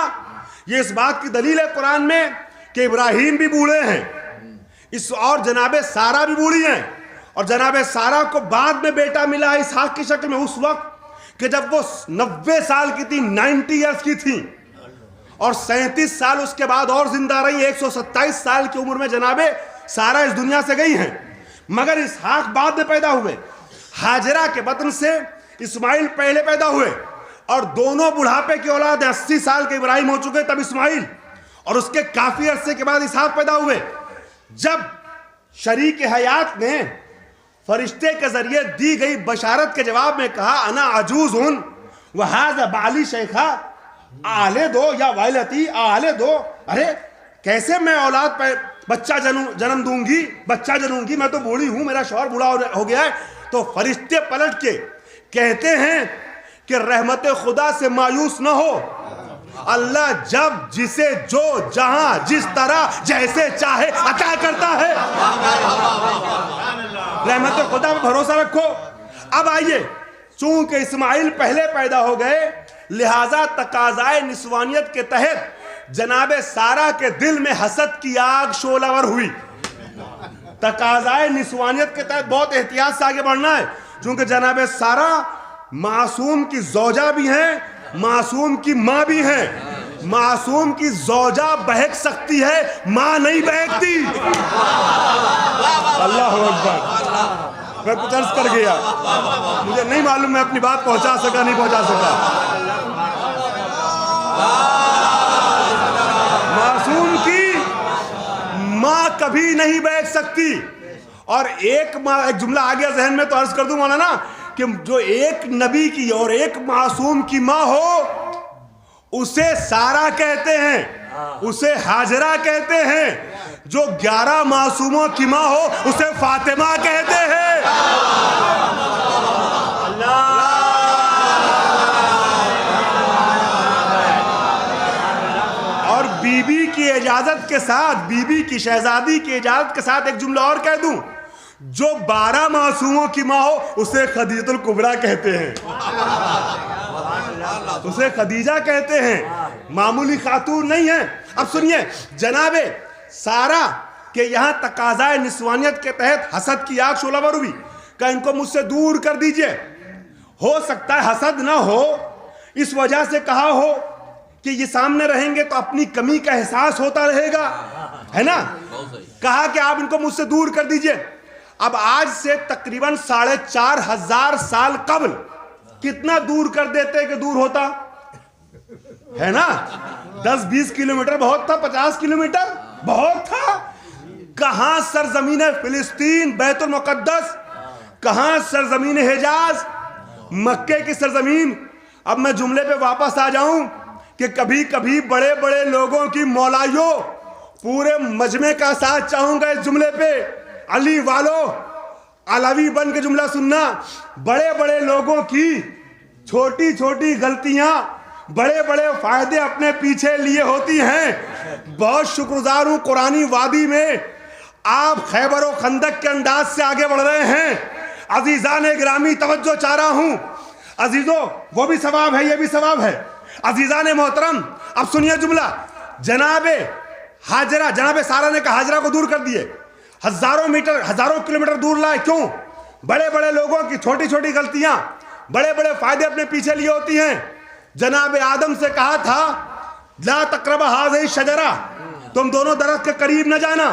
یہ اس بات کی دلیل ہے قرآن میں کہ ابراہیم بھی بوڑھے ہیں، اور جناب سارہ بھی بوڑھی ہیں، اور جناب سارہ کو بعد میں بیٹا ملا ہے اسحاق کی شکل میں، اس وقت کہ جب وہ 90 سال کی تھی، 90 ایئرز کی تھی، اور 37 سال اس کے بعد اور زندہ رہی۔ 127 سال کی عمر میں جناب سارہ اس دنیا سے گئی ہیں، مگر اسحاق بعد میں پیدا ہوئے۔ ہاجرہ کے بطن سے اسماعیل پہلے پیدا ہوئے، اور دونوں بڑھاپے کی اولاد ہیں۔ 80 سال کے ابراہیم ہو چکے تب اسماعیل، اور اس کے کافی عرصے کے بعد اسحاق پیدا ہوئے۔ جب شریک حیات نے فرشتے کے ذریعے دی گئی بشارت کے جواب میں کہا انا عجوزن وہذا بالی شیخہ، آلے دو یا وائلتی آلے دو، ارے کیسے میں اولاد بچہ جنم دوں گی، بچہ جنوں گی، میں تو بوڑھی ہوں، میرا شوہر بوڑھا ہو گیا ہے۔ تو فرشتے پلٹ کے کہتے ہیں کہ رحمت خدا سے مایوس نہ ہو، اللہ جب جسے جو جہاں جس طرح جیسے چاہے عطا کرتا ہے۔ رحمت خدا پر بھروسہ رکھو۔ اب آئیے چونکہ اسماعیل پہلے پیدا ہو گئے لہذا تقاضائے نسوانیت کے تحت جناب سارہ کے دل میں حسد کی آگ شعلہ ور ہوئی. تقاضائے نسوانیت کے تحت بہت احتیاط سے آگے بڑھنا ہے چونکہ جناب سارہ معصوم کی زوجہ بھی ہیں, معصوم کی ماں بھی ہیں. معصوم کی زوجہ بہک سکتی ہے, ماں نہیں بہکتی. اللہ اکبر. میں کچھ عرض کر گیا, مجھے نہیں معلوم میں اپنی بات پہنچا سکا نہیں پہنچا سکا. معصوم کی ماں کبھی نہیں بہک سکتی. اور ایک جملہ آ گیا ذہن میں تو عرض کر دوں مولانا کہ جو ایک نبی کی اور ایک معصوم کی ماں ہو اسے سارہ کہتے ہیں, اسے ہاجرہ کہتے ہیں. جو 11 معصوموں کی ماں ہو اسے فاطمہ کہتے ہیں. اور بی بی کی اجازت کے ساتھ, بی بی کی شہزادی کی اجازت کے ساتھ ایک جملہ اور کہہ دوں, جو 12 معصوموں کی ماں ہو اسے خدیجہ الکبریٰ کہتے ہیں. اسے خدیجہ کہتے ہیں, معمولی خاتون نہیں ہے. اب سنیے, جناب سارہ کہ یہاں تقاضائے نسوانیت کے تحت حسد کی آگ شعلہ ور ہوئی کہ ان کو مجھ سے دور کر دیجئے. ہو سکتا ہے حسد نہ ہو, اس وجہ سے کہا ہو کہ یہ سامنے رہیں گے تو اپنی کمی کا احساس ہوتا رہے گا, ہے نا. کہا کہ آپ ان کو مجھ سے دور کر دیجئے. اب آج سے تقریباً 4500 سال قبل کتنا دور کر دیتے کہ دور ہوتا ہے نا. 10-20 کلومیٹر بہت تھا, 50 کلومیٹر بہت تھا. کہاں سرزمین فلسطین بیت المقدس, کہاں سرزمین حجاز مکے کی سرزمین. اب میں جملے پہ واپس آ جاؤں کہ کبھی کبھی بڑے بڑے لوگوں کی مولائیوں, پورے مجمع کا ساتھ چاہوں گا اس جملے پہ. علی والو, علوی بن کے جملہ سننا. بڑے بڑے لوگوں کی چھوٹی چھوٹی غلطیاں بڑے بڑے فائدے اپنے پیچھے لیے ہوتی ہیں. بہت شکرگزار ہوں قرآنی وادی میں آپ خیبر و خندق کے انداز سے آگے بڑھ رہے ہیں. عزیزان گرامی توجہ چاہ رہا ہوں. عزیزو وہ بھی ثواب ہے, یہ بھی ثواب ہے. عزیزان محترم اب سنیے جملہ. جناب ہاجرہ, جناب سارہ نے کہا ہاجرہ کو دور کر دیے, ہزاروں کلومیٹر دور لائے. کیوں؟ بڑے بڑے لوگوں کی چھوٹی چھوٹی غلطیاں بڑے بڑے فائدے اپنے پیچھے لیے ہوتی ہیں. جناب آدم سے کہا تھا لا تقربا هذه الشجرہ, تم دونوں درخت کے قریب نہ جانا.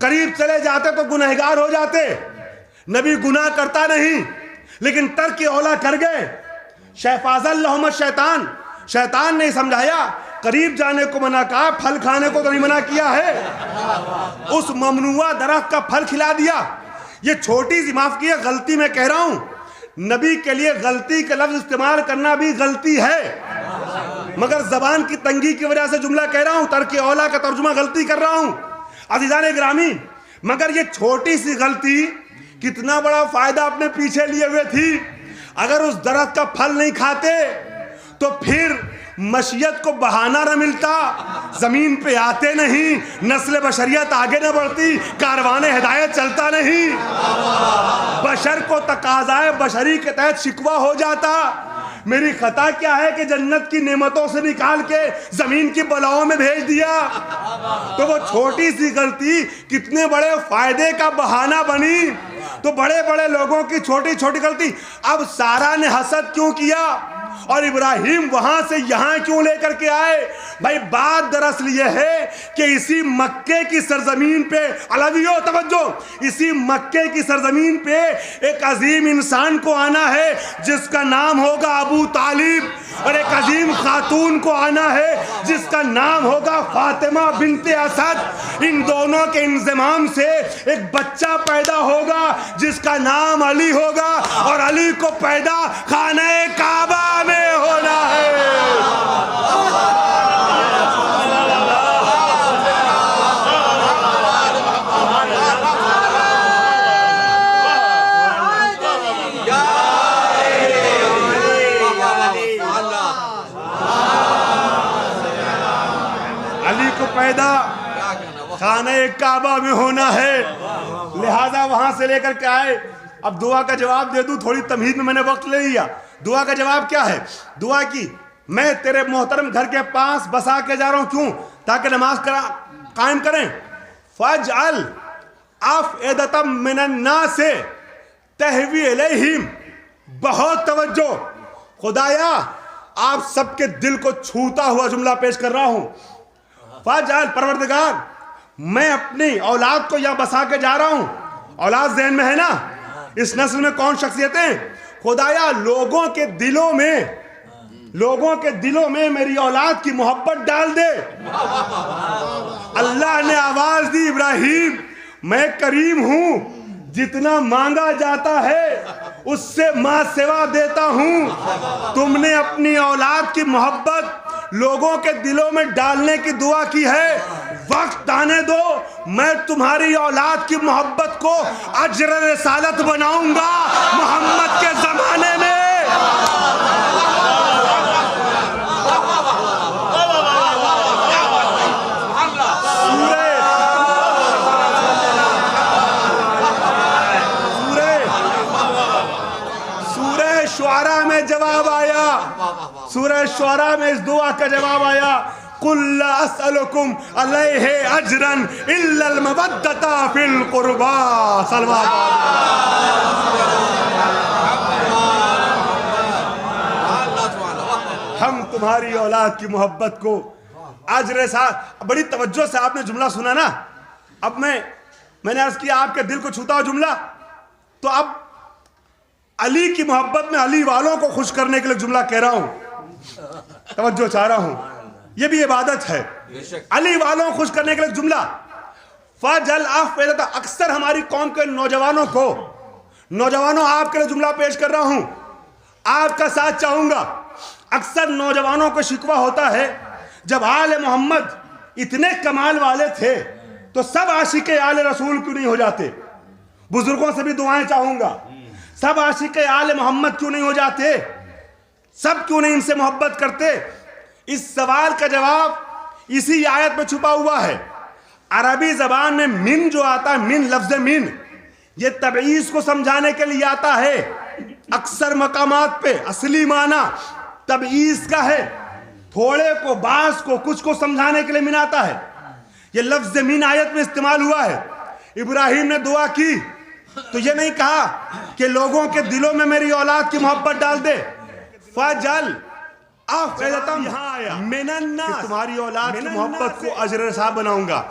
قریب چلے جاتے تو گنہگار ہو جاتے. نبی گناہ کرتا نہیں لیکن ترک اولا کر گئے. فاز اللہم الشیطان, شیطان نے سمجھایا, قریب جانے کو منع کہا, پھل کھانے کو تو نہیں منع کیا ہے. اس ممنوعہ درخت کا پھل کھلا دیا. یہ چھوٹی سی معاف کیے غلطی میں کہہ رہا ہوں, نبی کے لیے غلطی کا لفظ استعمال کرنا بھی غلطی ہے, مگر زبان کی تنگی کی وجہ سے جملہ کہہ رہا ہوں, ترک اولا کا ترجمہ غلطی کر رہا ہوں. عزیزان گرامی, مگر یہ چھوٹی سی غلطی کتنا بڑا فائدہ اپنے پیچھے لیے ہوئے تھی. اگر اس درخت کا پھل نہیں کھاتے تو پھر مشیت کو بہانہ نہ ملتا, زمین پہ آتے نہیں, نسل بشریت آگے نہ بڑھتی, کاروان ہدایت چلتا نہیں, بشر کو تقاضائے بشری کے تحت شکوہ ہو جاتا. میری خطا کیا ہے کہ جنت کی نعمتوں سے نکال کے زمین کی بلاؤں میں بھیج دیا. تو وہ چھوٹی سی غلطی کتنے بڑے فائدے کا بہانہ بنی. تو بڑے بڑے لوگوں کی چھوٹی چھوٹی غلطی. اب سارہ نے حسد کیوں کیا اور ابراہیم وہاں سے یہاں کیوں لے کر کے آئے؟ بھائی بات دراصل یہ ہے کہ اسی مکے کی سرزمین پہ, علویو توجہ, اسی مکے کی سرزمین پہ ایک عظیم انسان کو آنا ہے جس کا نام ہوگا ابو طالب, اور ایک عظیم خاتون کو آنا ہے جس کا نام ہوگا فاطمہ بنت اسد. ان دونوں کے انضمام سے ایک بچہ پیدا ہوگا جس کا نام علی ہوگا, اور علی کو پیدا خانہ کعبہ میں ہونا ہے. علی کو پیدا خانہ کعبہ میں ہونا ہے, لہذا وہاں سے لے کر کے آئے. اب دعا کا جواب دے دوں، تھوڑی تمہید میں میں نے وقت لے لیا. دعا کا جواب کیا ہے؟ دعا کی میں تیرے محترم گھر کے پاس بسا کے جا رہا ہوں. کیوں؟ تاکہ نماز قائم کریں. فَاجْعَلْ أَفْئِدَةً مِّنَ النَّاسِ تَهْوِي إِلَيْهِمْ. بہت توجہ، خدایا آپ سب کے دل کو چھوتا ہوا جملہ پیش کر رہا ہوں. فَاجْعَلْ، پروردگار میں اپنی اولاد کو یہاں بسا کے جا رہا ہوں. اولاد ذہن میں ہے نا؟ اس نسل میں کون شخصیتیں؟ خدایا لوگوں کے دلوں میں میری اولاد کی محبت ڈال دے. اللہ نے آواز دی، ابراہیم میں کریم ہوں، جتنا مانگا جاتا ہے اس سے ماں سوا دیتا ہوں. تم نے اپنی اولاد کی محبت لوگوں کے دلوں میں ڈالنے کی دعا کی ہے. وقت آنے دو، میں تمہاری اولاد کی محبت کو اجر رسالت بناؤں گا محمد کے زمانے میں. جواب آیا سورہ شعراء میں، اس دعا کا جواب آیا، قُلْ لَا أَسْأَلُكُمْ عَلَيْهِ أَجْرًا إِلَّا الْمَوَدَّةَ فِي الْقُرْبَى. صلوات ہم تمہاری اولاد کی محبت کو اجر ساتھ. بڑی توجہ سے آپ نے جملہ سنا نا. اب میں نے عرض کیا آپ کے دل کو چھوتا ہوا جملہ، تو اب علی کی محبت میں علی والوں کو خوش کرنے کے لیے جملہ کہہ رہا ہوں. توجہ چاہ رہا ہوں، یہ بھی عبادت ہے. علی والوں کو خوش کرنے کے لیے جملہ. فَاجْعَلْ أَفْئِدَةً، اکثر ہماری قوم کے نوجوانوں آپ کے لیے جملہ پیش کر رہا ہوں، آپ کا ساتھ چاہوں گا. اکثر نوجوانوں کو شکوہ ہوتا ہے جب آل محمد اتنے کمال والے تھے تو سب عاشق آل رسول کیوں نہیں ہو جاتے؟ بزرگوں سے بھی دعائیں چاہوں گا، سب عاشق آل محمد کیوں نہیں ہو جاتے؟ سب کیوں نہیں ان سے محبت کرتے؟ اس سوال کا جواب اسی آیت میں چھپا ہوا ہے. عربی زبان میں من جو آتا ہے، من لفظ من، یہ تبعیض کو سمجھانے کے لیے آتا ہے. اکثر مقامات پہ اصلی معنی تبعیض کا ہے، تھوڑے کو، بعض کو، کچھ کو سمجھانے کے لیے من آتا ہے. یہ لفظ من آیت میں استعمال ہوا ہے. ابراہیم نے دعا کی تو یہ نہیں کہا کہ لوگوں کے دلوں میں میری اولاد کی محبت ڈال دے. فَاجْعَلْ أَفْئِدَةً مِّنَ النَّاسِ، تمہاری اولاد کی محبت کو اجر رسالت بناؤں گا.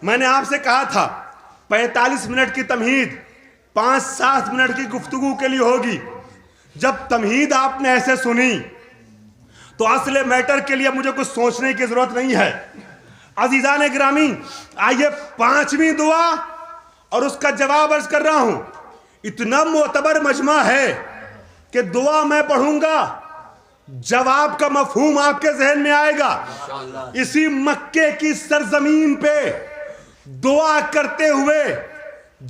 میں نے آپ سے کہا تھا 45 منٹ کی تمہید 5-7 منٹ کی گفتگو کے لیے ہوگی. جب تمہید آپ نے ایسے سنی تو اصل میٹر کے لیے مجھے کچھ سوچنے کی ضرورت نہیں ہے. عزیزان گرامی، آئیے 5ویں دعا اور اس کا جواب عرض کر رہا ہوں. اتنا معتبر مجمع ہے کہ دعا میں پڑھوں گا، جواب کا مفہوم آپ کے ذہن میں آئے گا. اسی مکے کی سرزمین پہ دعا کرتے ہوئے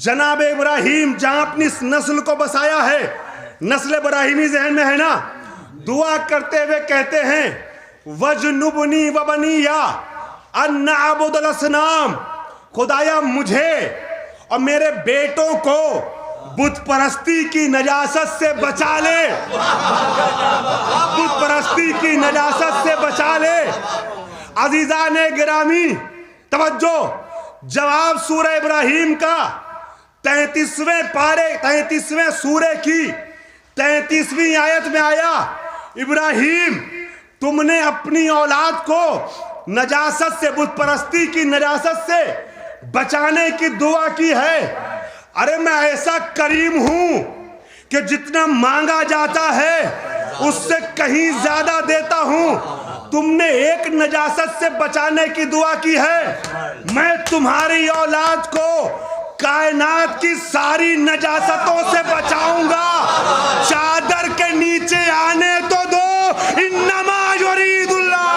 جناب ابراہیم جہاں اپنی نسل کو بسایا ہے، نسل ابراہیمی ذہن میں ہے نا، دعا کرتے ہوئے کہتے ہیں وَجْنُبْنِي وَبَنِيَّ أَن نَعْبُدَ الْأَصْنَامَ. خدایا مجھے اور میرے بیٹوں کو بت پرستی کی نجاست سے بچا لے، بت پرستی کی نجاست سے بچا لے. عزیزان گرامی توجہ، جواب سورہ ابراہیم کا 33ویں سورے کی 33ویں آیت میں آیا. ابراہیم تم نے اپنی اولاد کو نجاست سے، بت پرستی کی نجاست سے بچانے کی دعا کی ہے. ارے میں ایسا کریم ہوں کہ جتنا مانگا جاتا ہے اس سے کہیں زیادہ دیتا ہوں. تم نے ایک نجاست سے بچانے کی دعا کی ہے، میں تمہاری اولاد کو کائنات کی ساری نجاستوں سے بچاؤں گا. چادر کے نیچے آنے تو دو. انما یرید اللہ.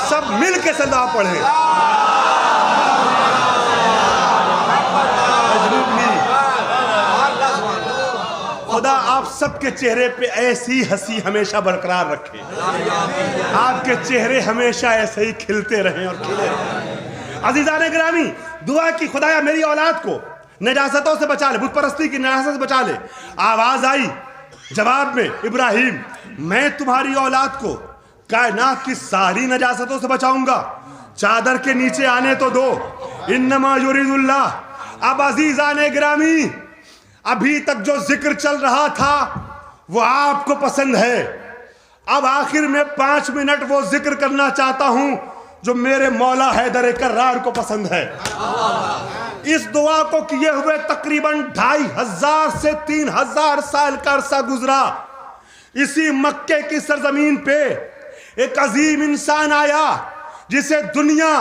سب مل کے صدا پڑھیں. خدا آپ آپ سب کے چہرے پہ ایسی ہنسی ہمیشہ برقرار رکھے، آپ کے چہرے ہمیشہ ایسے ہی کھلتے رہیں اور کھلے رہیں۔ عزیزان گرامی، دعا کی خدایا میری اولاد کو نجاستوں سے بچا لے، بت پرستی کی نجاست سے بچا لے۔ آواز آئی جواب میں، ابراہیم میں تمہاری اولاد کو کائنات کی ساری نجاستوں سے بچاؤں گا، چادر کے نیچے آنے تو دو، انما یرید اللہ۔ اب عزیزان گرامی، ابھی تک جو ذکر چل رہا تھا وہ آپ کو پسند ہے، اب آخر میں 5 منٹ وہ ذکر کرنا چاہتا ہوں جو میرے مولا حیدر کرار کو پسند ہے۔ اس دعا کو کیے ہوئے تقریباً 2500 سے 3000 سال کا عرصہ گزرا۔ اسی مکے کی سرزمین پہ ایک عظیم انسان آیا جسے دنیا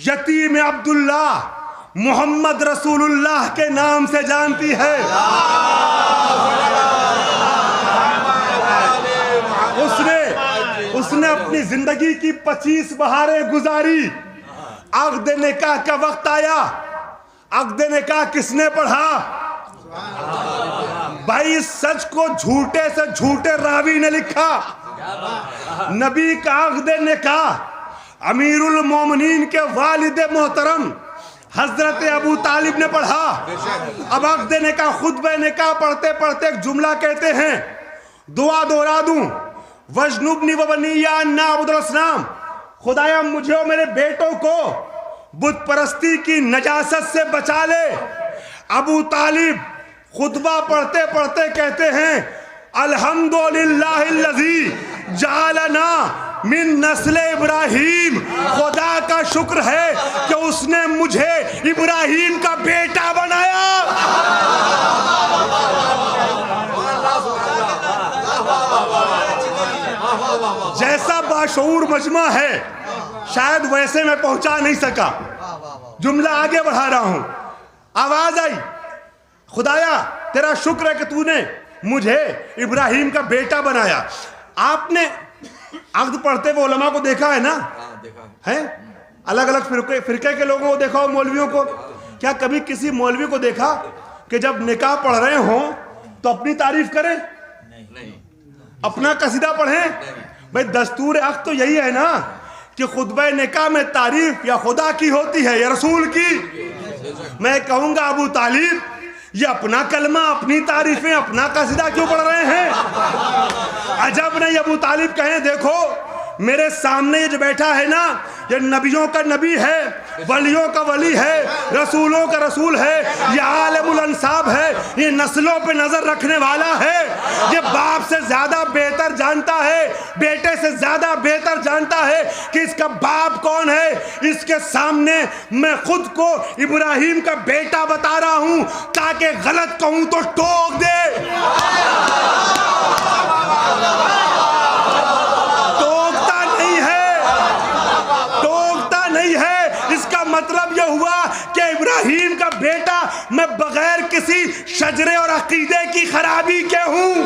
یتیم عبداللہ محمد رسول اللہ کے نام سے جانتی ہے۔ اس نے اپنی زندگی کی 25 بہاریں گزاری۔ عقد نکاح کا وقت آیا، عقد نکاح کس نے پڑھا؟ بھائی سچ کو جھوٹے سے جھوٹے راوی نے لکھا۔ نبی کا عقد نکاح امیر المومنین کے والد محترم حضرت ابو طالب نے پڑھا۔ اب عقد نکاح خطبہ نکاح پڑھتے پڑھتے ایک جملہ کہتے ہیں، دعا دہرا دوں، وَجْنُبْنِي وَبَنِيَّ أَن نَعْبُدَ الْأَصْنَامَ، خدایا مجھے اور میرے بیٹوں کو بت پرستی کی نجاست سے بچا لے۔ ابو طالب خطبہ پڑھتے پڑھتے کہتے ہیں، الحمدللہ الذی جعلنا من نسل ابراہیم، خدا کا شکر ہے کہ اس نے مجھے ابراہیم کا بیٹا بنایا۔ جیسا باشعور مجمع ہے شاید ویسے میں پہنچا نہیں سکا، جملہ آگے بڑھا رہا ہوں۔ آواز آئی، خدایا تیرا شکر ہے کہ تو نے مجھے ابراہیم کا بیٹا بنایا۔ آپ نے عقد پڑھتے ہوئے علماء کو دیکھا ہے نا، ہے الگ الگ فرقے کے لوگوں کو دیکھا ہو، مولویوں کو۔ کیا کبھی کسی مولوی کو دیکھا کہ جب نکاح پڑھ رہے ہوں تو اپنی تعریف کریں، اپنا قصیدہ پڑھیں؟ بھئی دستور عقد تو یہی ہے نا کہ خطبہ نکاح میں تعریف یا خدا کی ہوتی ہے یا رسول کی۔ میں کہوں گا ابو طالب یہ اپنا کلمہ، اپنی تعریفیں، اپنا قصیدہ کیوں پڑھ رہے ہیں؟ عجب نہیں ابو طالب کہیں دیکھو میرے سامنے یہ جو بیٹھا ہے نا، یہ نبیوں کا نبی ہے، ولیوں کا ولی ہے، رسولوں کا رسول ہے، یہ عالم الانساب ہے، یہ نسلوں پہ نظر رکھنے والا ہے، یہ باپ سے زیادہ بہتر جانتا ہے، بیٹے سے زیادہ بہتر جانتا ہے کہ اس کا باپ کون ہے۔ اس کے سامنے میں خود کو ابراہیم کا بیٹا بتا رہا ہوں تاکہ غلط کہوں تو ٹوک دے۔ مطلب یہ ہوا کہ ابراہیم کا بیٹا میں بغیر کسی شجرے اور عقیدے کی خرابی کے ہوں،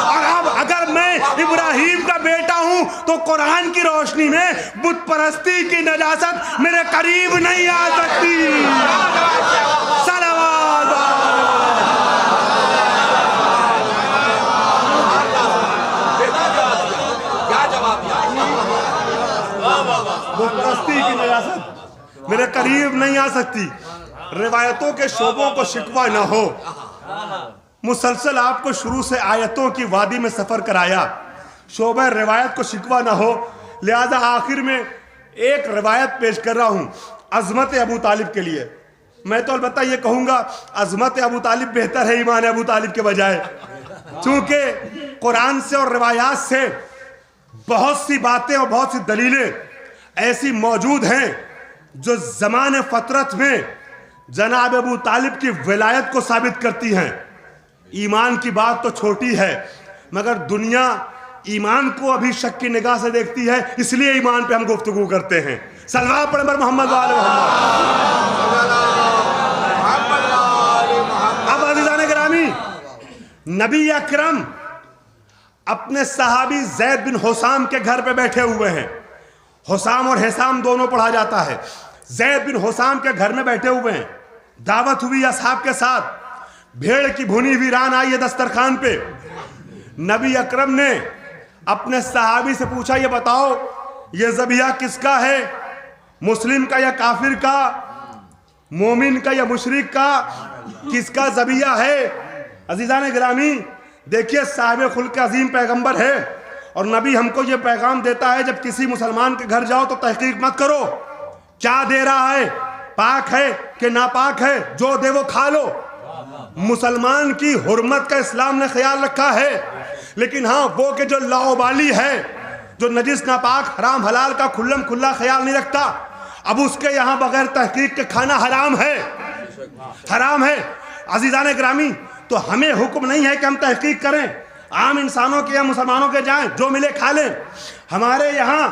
اور اب اگر میں ابراہیم کا بیٹا ہوں تو قرآن کی روشنی میں بت پرستی کی نجاست میرے قریب نہیں آ سکتی۔ صلوات بت پرستی کی نجاست میرے قریب نہیں آ سکتی۔ روایتوں کے شعبوں کو شکوہ نہ ہو، مسلسل آپ کو شروع سے آیتوں کی وادی میں سفر کرایا، شعبہ روایت کو شکوہ نہ ہو، لہذا آخر میں ایک روایت پیش کر رہا ہوں عظمت ابو طالب کے لیے۔ میں تو البتہ یہ کہوں گا عظمت ابو طالب بہتر ہے ایمان ابو طالب کے بجائے، چونکہ قرآن سے اور روایات سے بہت سی باتیں اور بہت سی دلیلیں ایسی موجود ہیں جو زمان فطرت میں جناب ابو طالب کی ولایت کو ثابت کرتی ہیں۔ ایمان کی بات تو چھوٹی ہے مگر دنیا ایمان کو ابھی شک کی نگاہ سے دیکھتی ہے، اس لیے ایمان پہ ہم گفتگو کرتے ہیں۔ صلوات پڑھیں بر محمد و آل محمد۔ اب عزیزان گرامی، نبی اکرم اپنے صحابی زید بن حسام کے گھر پہ بیٹھے ہوئے ہیں، حسام اور حسام دونوں پڑھا جاتا ہے۔ زید بن حسام کے گھر میں بیٹھے ہوئے ہیں، دعوت ہوئی اصحاب کے ساتھ، بھیڑ کی بھنی ہوئی ران آئی ہے دسترخوان پہ. نبی اکرم نے اپنے صحابی سے پوچھا یہ بتاؤ یہ ذبیحہ کس کا ہے؟ مسلم کا یا کافر کا؟ مومن کا یا مشرک کا؟ کس کا ذبیحہ ہے؟ عزیزان گرامی دیکھیے صاحب خلق عظیم پیغمبر ہے اور نبی ہم کو یہ پیغام دیتا ہے جب کسی مسلمان کے گھر جاؤ تو تحقیق مت کرو کیا دے رہا ہے، پاک ہے کہ ناپاک ہے، جو دے وہ کھا لو. مسلمان کی حرمت کا اسلام نے خیال رکھا ہے، لیکن ہاں وہ کہ جو لاؤبالی ہے، جو نجس ناپاک حرام حلال کا کھلم کھلا خیال نہیں رکھتا، اب اس کے یہاں بغیر تحقیق کے کھانا حرام ہے، حرام ہے. عزیزان گرامی تو ہمیں حکم نہیں ہے کہ ہم تحقیق کریں، عام انسانوں کے یا مسلمانوں کے جائیں جو ملے کھا لیں. ہمارے یہاں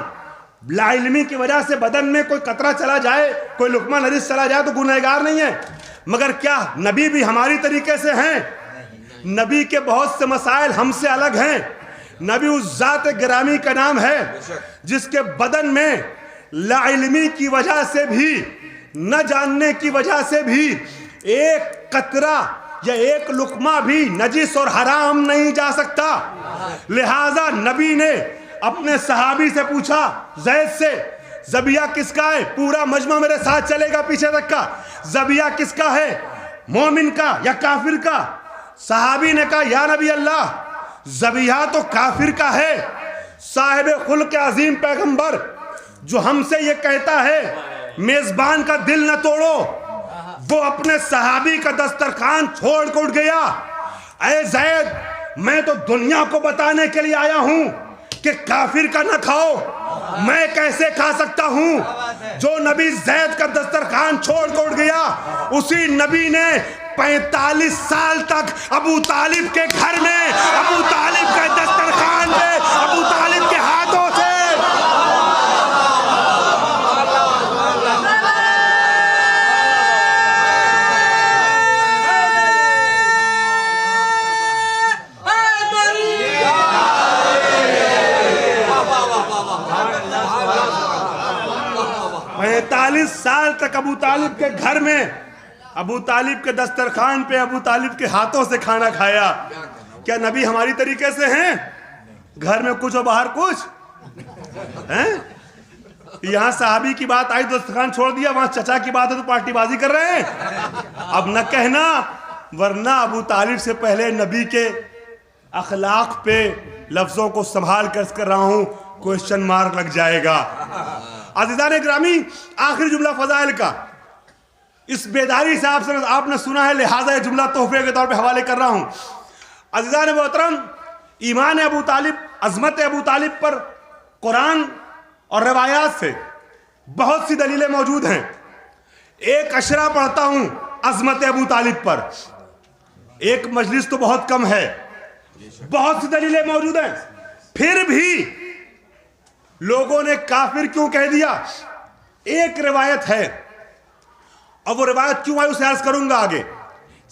لا علمی کی وجہ سے بدن میں کوئی قطرہ چلا جائے، کوئی لقمہ نجس چلا جائے تو گنہگار نہیں ہے. مگر کیا نبی بھی ہماری طریقے سے ہیں؟ نبی کے بہت سے مسائل ہم سے الگ ہیں. نبی اس ذات گرامی کا نام ہے جس کے بدن میں لا علمی کی وجہ سے بھی، نہ جاننے کی وجہ سے بھی ایک قطرہ یا ایک لقمہ بھی نجس اور حرام نہیں جا سکتا. لہذا نبی نے اپنے صحابی سے پوچھا زید سے ذبیحہ کس کا ہے؟ پورا مجمع میرے ساتھ چلے گا پیچھے تک کا. ذبیحہ کس کا ہے، مومن کا یا کافر کا؟ صحابی نے کہا یا نبی اللہ ذبیحہ تو کافر کا ہے. صاحب خلق عظیم پیغمبر جو ہم سے یہ کہتا ہے میزبان کا دل نہ توڑو، وہ اپنے صحابی کا دسترخوان چھوڑ کر اٹھ گیا. اے زید میں تو دنیا کو بتانے کے لیے آیا ہوں کہ کافر کا نہ کھاؤ، میں کیسے کھا سکتا ہوں؟ جو نبی زید کا دسترخوان چھوڑ کر اٹھ گیا اسی نبی نے 45 سال تک ابو طالب کے گھر میں، ابو طالب کے دسترخوان میں، ابو طالب کے ہاتھوں سے سال تک ابو طالب کے گھر میں، ابو طالب کے دسترخوان پہ، ابو طالب کے ہاتھوں سے کھانا کھایا. کیا نبی ہماری طریقے سے ہیں؟ گھر میں کچھ اور باہر کچھ ہیں؟ یہاں صحابی کی بات آئی دسترخوان چھوڑ دیا، وہاں چچا کی بات ہے تو پارٹی بازی کر رہے ہیں. اب نہ کہنا، ورنہ ابو طالب سے پہلے نبی کے اخلاق پہ لفظوں کو سنبھال کر رہا ہوں، کوئسچن مارک لگ جائے گا. عزیزان گرامی آخری جملہ فضائل کا اس بیداری سے آپ نے سنا ہے، لہٰذا یہ جملہ تحفے کے طور پہ حوالے کر رہا ہوں. عزیزان محترم ایمان ابو طالب، عظمت ابو طالب پر قرآن اور روایات سے بہت سی دلیلیں موجود ہیں. ایک اشرا پڑھتا ہوں عظمت ابو طالب پر، ایک مجلس تو بہت کم ہے، بہت سی دلیلیں موجود ہیں. پھر بھی لوگوں نے کافر کیوں کہہ دیا؟ ایک روایت ہے اور وہ روایت کیوں آئی اسے عرض کروں گا آگے.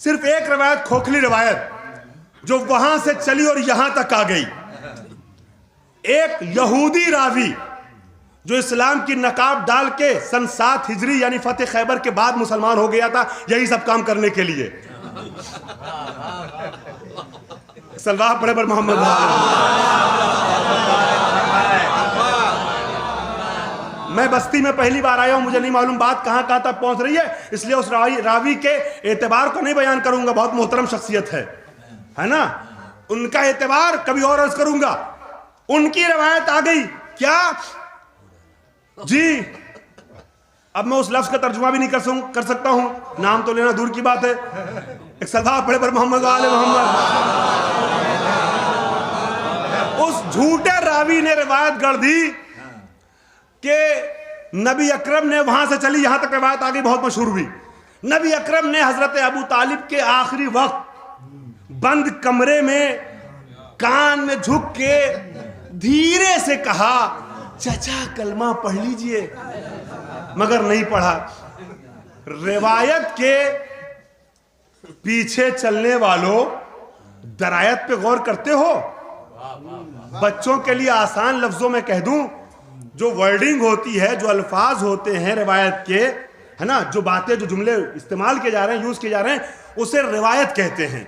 صرف ایک روایت، کھوکھلی روایت جو وہاں سے چلی اور یہاں تک آ گئی. ایک یہودی راوی جو اسلام کی نقاب ڈال کے سن 7 ہجری یعنی فتح خیبر کے بعد مسلمان ہو گیا تھا یہی سب کام کرنے کے لیے. سلوات پڑھے پر محمد. میں بستی میں پہلی بار آیا ہوں، مجھے نہیں معلوم بات کہاں تک پہنچ رہی ہے، اس لیے اس راوی کے اعتبار کو نہیں بیان کروں گا. بہت محترم شخصیت ہے نا، ان کا اعتبار کبھی اور عرض کروں گا. ان کی روایت آ گئی کیا جی؟ اب میں اس لفظ کا ترجمہ بھی نہیں کر سکتا ہوں، نام تو لینا دور کی بات ہے. ایک سلوات پڑھے پر محمد آل محمد. اس جھوٹے راوی نے روایت گڑھ دی کہ نبی اکرم نے، وہاں سے چلی یہاں تک روایت آگئی، بہت مشہور ہوئی. نبی اکرم نے حضرت ابو طالب کے آخری وقت بند کمرے میں کان میں جھک کے دھیرے سے کہا چچا کلمہ پڑھ لیجئے، مگر نہیں پڑھا. روایت کے پیچھے چلنے والوں درایت پہ غور کرتے ہو؟ بچوں کے لیے آسان لفظوں میں کہہ دوں، جو ورڈنگ ہوتی ہے، جو الفاظ ہوتے ہیں روایت کے، ہے نا, جو باتیں جو جملے استعمال کیے جا رہے ہیں, یوز کیے جا رہے ہیں, اسے روایت کہتے ہیں,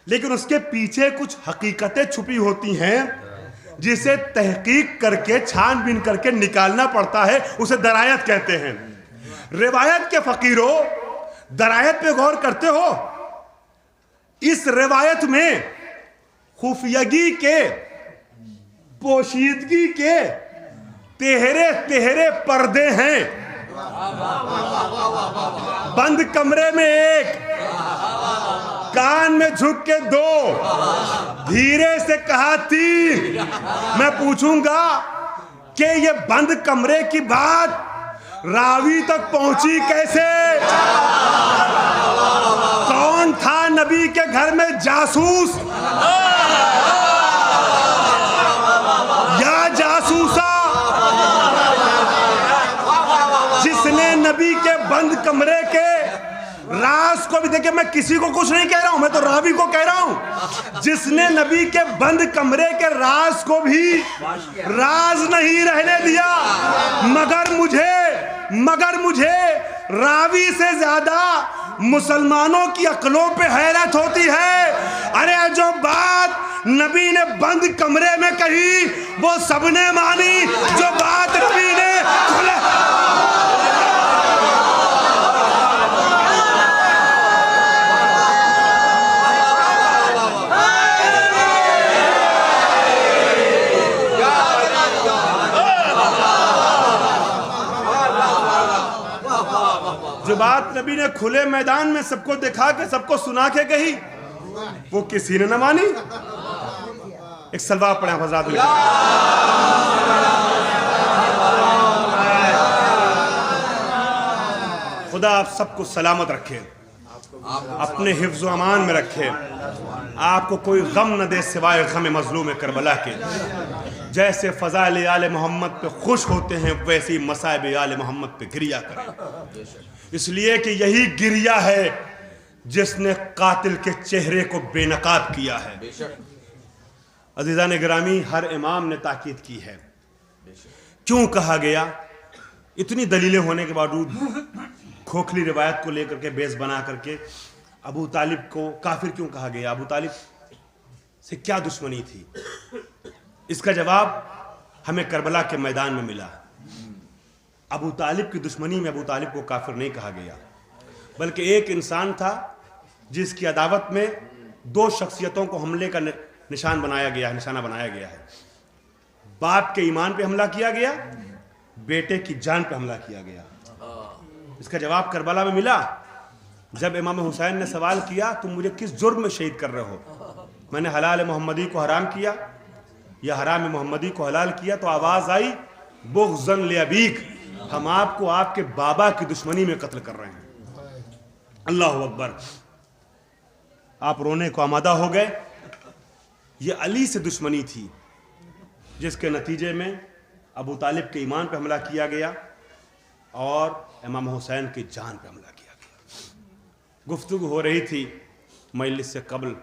لیکن اس کے پیچھے کچھ حقیقتیں چھپی ہوتی ہیں جسے تحقیق کر کے چھان بین کر کے نکالنا پڑتا ہے, اسے درایت کہتے ہیں. روایت کے فقیروں, درایت پہ غور کرتے ہو؟ اس روایت میں خفیگی کے, پوشیدگی کے تہرے پردے ہیں. بند کمرے میں ایک, کان میں جھک کے دو, دھیرے سے کہا تین. میں پوچھوں گا کہ یہ بند کمرے کی بات راوی تک پہنچی کیسے؟ کون تھا نبی کے گھر میں جاسوس یا جاسوسا جس نے نبی کے بند کمرے کے راز کو بھی, دیکھیں میں کسی کو کچھ نہیں کہہ رہا ہوں, میں تو راوی کو کہہ رہا ہوں, جس نے نبی کے بند کمرے کے راز کو بھی راز نہیں رہنے دیا. مگر مجھے راوی سے زیادہ مسلمانوں کی عقلوں پہ حیرت ہوتی ہے. ارے جو بات نبی نے بند کمرے میں کہی وہ سب نے مانی, جو بات نبی نے کھلے جو بات نبی نے کھلے میدان میں سب کو دکھا کے سب کو سنا کے کہی, وہ کسی نے نہ مانی. ایک سلوات پڑھیں حضرات میں. خدا آپ سب کو سلامت رکھے, اپنے حفظ و امان میں رکھے, آپ کو کوئی غم نہ دے سوائے غم مظلوم کربلا کے. جیسے فضائل آل محمد پہ خوش ہوتے ہیں ویسے مصائب آل محمد پہ گریہ کریں, اس لیے کہ یہی گریہ ہے جس نے قاتل کے چہرے کو بے نقاب کیا ہے. عزیزان گرامی, ہر امام نے تاکید کی ہے. کیوں کہا گیا؟ اتنی دلیلیں ہونے کے باوجود کھوکھلی روایت کو لے کر کے بیس بنا کر کے ابو طالب کو کافر کیوں کہا گیا؟ ابو طالب سے کیا دشمنی تھی؟ اس کا جواب ہمیں کربلا کے میدان میں ملا. ابو طالب کی دشمنی میں ابو طالب کو کافر نہیں کہا گیا, بلکہ ایک انسان تھا جس کی عداوت میں دو شخصیتوں کو حملے کا نشانہ بنایا گیا ہے. باپ کے ایمان پہ حملہ کیا گیا, بیٹے کی جان پہ حملہ کیا گیا. اس کا جواب کربلا میں ملا. جب امام حسین نے سوال کیا تم مجھے کس جرم میں شہید کر رہے ہو؟ میں نے حلال محمدی کو حرام کیا یا حرام محمدی کو حلال کیا, تو آواز آئی بغضاً لأبیک, ہم آپ کو آپ کے بابا کی دشمنی میں قتل کر رہے ہیں. اللہ اکبر. آپ رونے کو آمادہ ہو گئے. یہ علی سے دشمنی تھی جس کے نتیجے میں ابو طالب کے ایمان پہ حملہ کیا گیا اور امام حسین کی جان پہ حملہ کیا گیا. گفتگو ہو رہی تھی مجلس سے قبل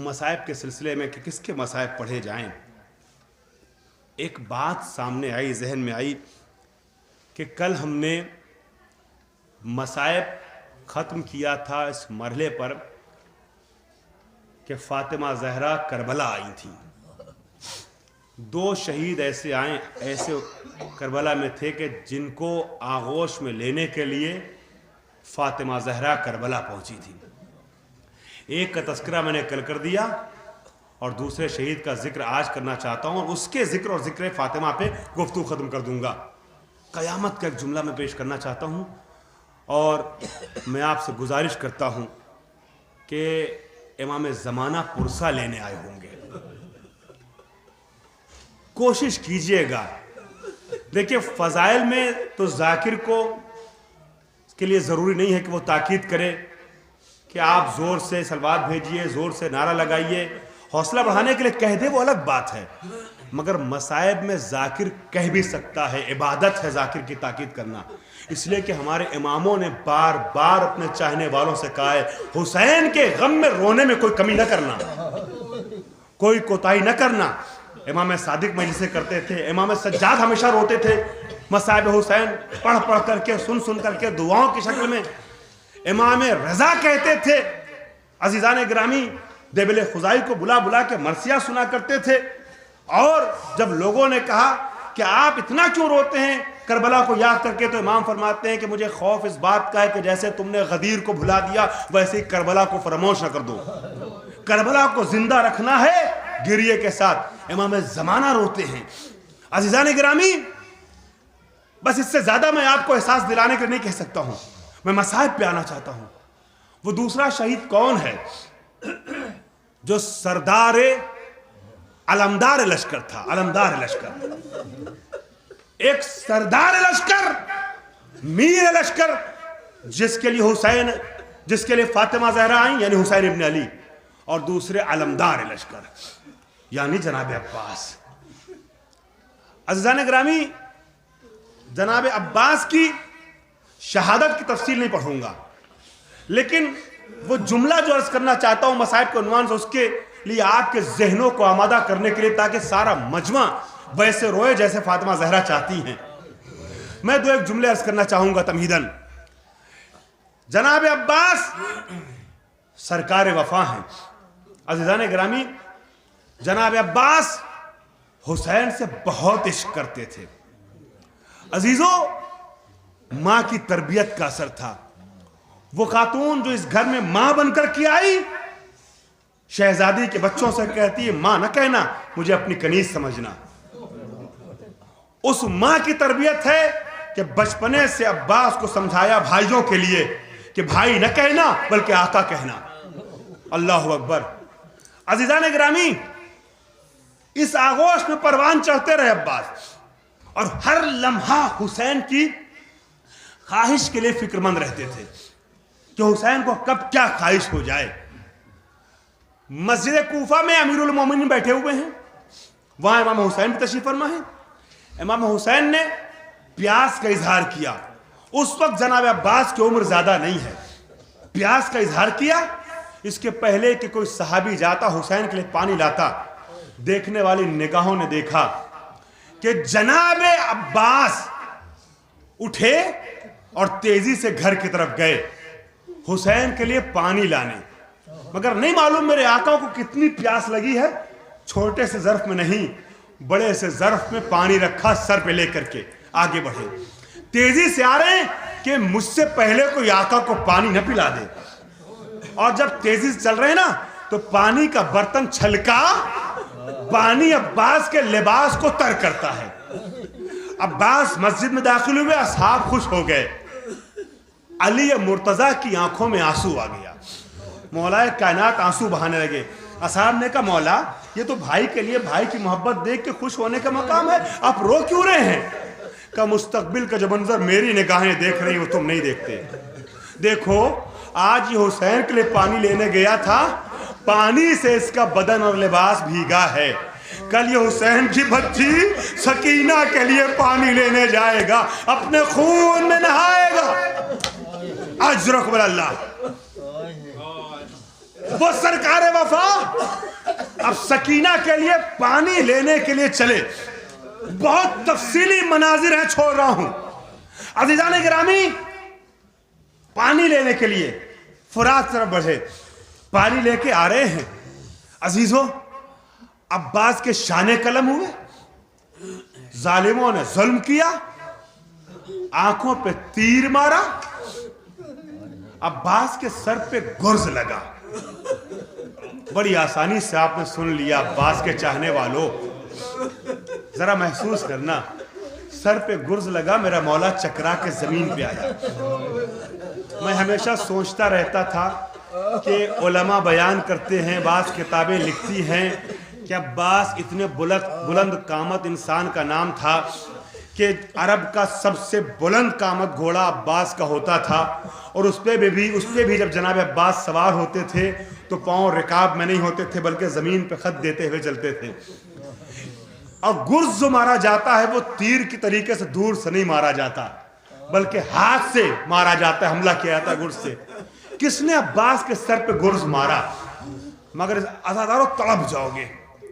مصائب کے سلسلے میں کہ کس کے مصائب پڑھے جائیں. ایک بات سامنے آئی, ذہن میں آئی کہ کل ہم نے مصائب ختم کیا تھا اس مرحلے پر کہ فاطمہ زہرا کربلا آئی تھیں. دو شہید ایسے کربلا میں تھے کہ جن کو آغوش میں لینے کے لیے فاطمہ زہرا کربلا پہنچی تھی. ایک کا تذکرہ میں نے کل کر دیا اور دوسرے شہید کا ذکر آج کرنا چاہتا ہوں, اور اس کے ذکر اور ذکر فاطمہ پہ گفتگو ختم کر دوں گا. قیامت کا ایک جملہ میں پیش کرنا چاہتا ہوں اور میں آپ سے گزارش کرتا ہوں کہ امام زمانہ پرسہ لینے آئے ہوں گے, کوشش کیجئے گا. دیکھیں فضائل میں تو ذاکر کو اس کے لیے ضروری نہیں ہے کہ وہ تاکید کرے کہ آپ زور سے سلوات بھیجئے, زور سے نعرہ لگائیے, حوصلہ بڑھانے کے لیے کہہ دے وہ الگ بات ہے, مگر مصائب میں ذاکر کہہ بھی سکتا ہے. عبادت ہے ذاکر کی تاکید کرنا, اس لیے کہ ہمارے اماموں نے بار بار اپنے چاہنے والوں سے کہا ہے حسین کے غم میں رونے میں کوئی کمی نہ کرنا, کوئی کوتاہی نہ کرنا. امام صادق مجلسیں کرتے تھے, امام سجاد ہمیشہ روتے تھے مصائب حسین پڑھ پڑھ کر کے, سن کر کے, دعاؤں کی شکل میں. امام رضا کہتے تھے عزیزان گرامی, دیبل خزائی کو بلا بلا کے مرثیہ سنا کرتے تھے. اور جب لوگوں نے کہا کہ آپ اتنا کیوں روتے ہیں کربلا کو یاد کر کے, تو امام فرماتے ہیں کہ مجھے خوف اس بات کا ہے کہ جیسے تم نے غدیر کو بھلا دیا ویسے ہی کربلا کو فراموش نہ کر دو. کربلا کو زندہ رکھنا ہے گریے کے ساتھ. امام زمانہ روتے ہیں. عزیزان گرامی, بس اس سے زیادہ میں آپ کو احساس دلانے کے نہیں کہہ سکتا ہوں, میں مصائب پہ آنا چاہتا ہوں. وہ دوسرا شہید کون ہے جو سردار علمدار لشکر تھا؟ علمدار لشکر, ایک سردار لشکر, میر لشکر, جس کے لیے حسین, جس کے لیے فاطمہ زہرا آئیں یعنی حسین ابن علی, اور دوسرے علمدار لشکر یعنی جناب عباس. عزیزان گرامی, جناب عباس کی شہادت کی تفصیل نہیں پڑھوں گا, لیکن وہ جملہ جو عرض کرنا چاہتا ہوں مصائب کے عنوان سے, اس کے لیے آپ کے ذہنوں کو آمادہ کرنے کے لیے, تاکہ سارا مجمع ویسے روئے جیسے فاطمہ زہرا چاہتی ہیں. میں دو ایک جملے عرض کرنا چاہوں گا تمہیداً. جناب عباس سرکار وفا ہیں. عزیزان گرامی, جناب عباس حسین سے بہت عشق کرتے تھے. عزیزو, ماں کی تربیت کا اثر تھا. وہ خاتون جو اس گھر میں ماں بن کر کی آئی, شہزادی کے بچوں سے کہتی ہے ماں نہ کہنا, مجھے اپنی کنیز سمجھنا. اس ماں کی تربیت ہے کہ بچپنے سے عباس کو سمجھایا بھائیوں کے لیے کہ بھائی نہ کہنا بلکہ آقا کہنا. اللہ اکبر. عزیزان گرامی, اس آغوش میں پروان چڑھتے رہے عباس, اور ہر لمحہ حسین کی خواہش کے لیے فکر مند رہتے تھے کہ حسین کو کب کیا خواہش ہو جائے. مسجد کوفہ میں امیر المومنین بیٹھے ہوئے ہیں, وہاں امام حسین بھی تشریف فرما ہے. امام حسین نے پیاس کا اظہار کیا. اس وقت جناب عباس کی عمر زیادہ نہیں ہے. پیاس کا اظہار کیا. اس کے پہلے کہ کوئی صحابی جاتا حسین کے لیے پانی لاتا, دیکھنے والی نگاہوں نے دیکھا کہ جناب عباس اٹھے اور تیزی سے گھر کی طرف گئے حسین کے لیے پانی لانے. مگر نہیں معلوم میرے آقا کو کتنی پیاس لگی ہے, چھوٹے سے ظرف میں نہیں بڑے سے ظرف میں پانی رکھا, سر پہ لے کر کے آگے بڑھے. تیزی سے آ رہے ہیں کہ مجھ سے پہلے کوئی آقا کو پانی نہ پلا دے. اور جب تیزی سے چل رہے ہیں نا تو پانی کا برتن چھلکا, پانی عباس کے لباس کو تر کرتا ہے. عباس مسجد میں داخل ہوئے, اصحاب خوش ہو گئے. علی مرتضیٰ کی آنکھوں میں آنسو آ گیا. مولا کائنات آنسو بہانے لگے. اصحاب نے کہا مولا, یہ تو بھائی کے لیے بھائی کی محبت دیکھ کے خوش ہونے کا مقام ہے, آپ رو کیوں رہے ہیں؟ کہ مستقبل کا جو منظر میری نگاہیں دیکھ رہی وہ تم نہیں دیکھتے. دیکھو آج یہ حسین کے لیے پانی لینے گیا تھا, پانی سے اس کا بدن اور لباس بھیگا ہے. کل یہ حسین کی بچی سکینہ کے لیے پانی لینے جائے گا, اپنے خون میں نہائے گا. اجرک اللہ. وہ سرکار وفا اب سکینہ کے لیے پانی لینے کے لیے چلے. بہت تفصیلی مناظر ہیں, چھوڑ رہا ہوں. عزیزان گرامی, پانی لینے کے لیے فرات طرف بڑھے, پانی لے کے آ رہے ہیں. عزیزو, عباس کے شانے قلم ہوئے, ظالموں نے ظلم کیا, آنکھوں پہ تیر مارا, عباس کے سر پہ گرز لگا. بڑی آسانی سے آپ نے سن لیا. عباس کے چاہنے والوں ذرا محسوس کرنا, سر پہ گرز لگا, میرا مولا چکرا کے زمین پہ آیا. میں ہمیشہ سوچتا رہتا تھا کہ علماء بیان کرتے ہیں, بعض کتابیں لکھتی ہیں کہ عباس اتنے بلند قامت انسان کا نام تھا کہ عرب کا سب سے بلند قامت گھوڑا عباس کا ہوتا تھا, اور اس پہ بھی جب جناب عباس سوار ہوتے تھے تو پاؤں رکاب میں نہیں ہوتے تھے بلکہ زمین پہ خط دیتے ہوئے چلتے تھے. اور گرز جو مارا جاتا ہے وہ تیر کی طریقے سے دور سے نہیں مارا جاتا بلکہ ہاتھ سے مارا جاتا ہے, حملہ کیا جاتا ہے گرز سے. کس نے عباس کے سر پہ گرز مارا؟ مگر عزادارو تڑپ جاؤ گے,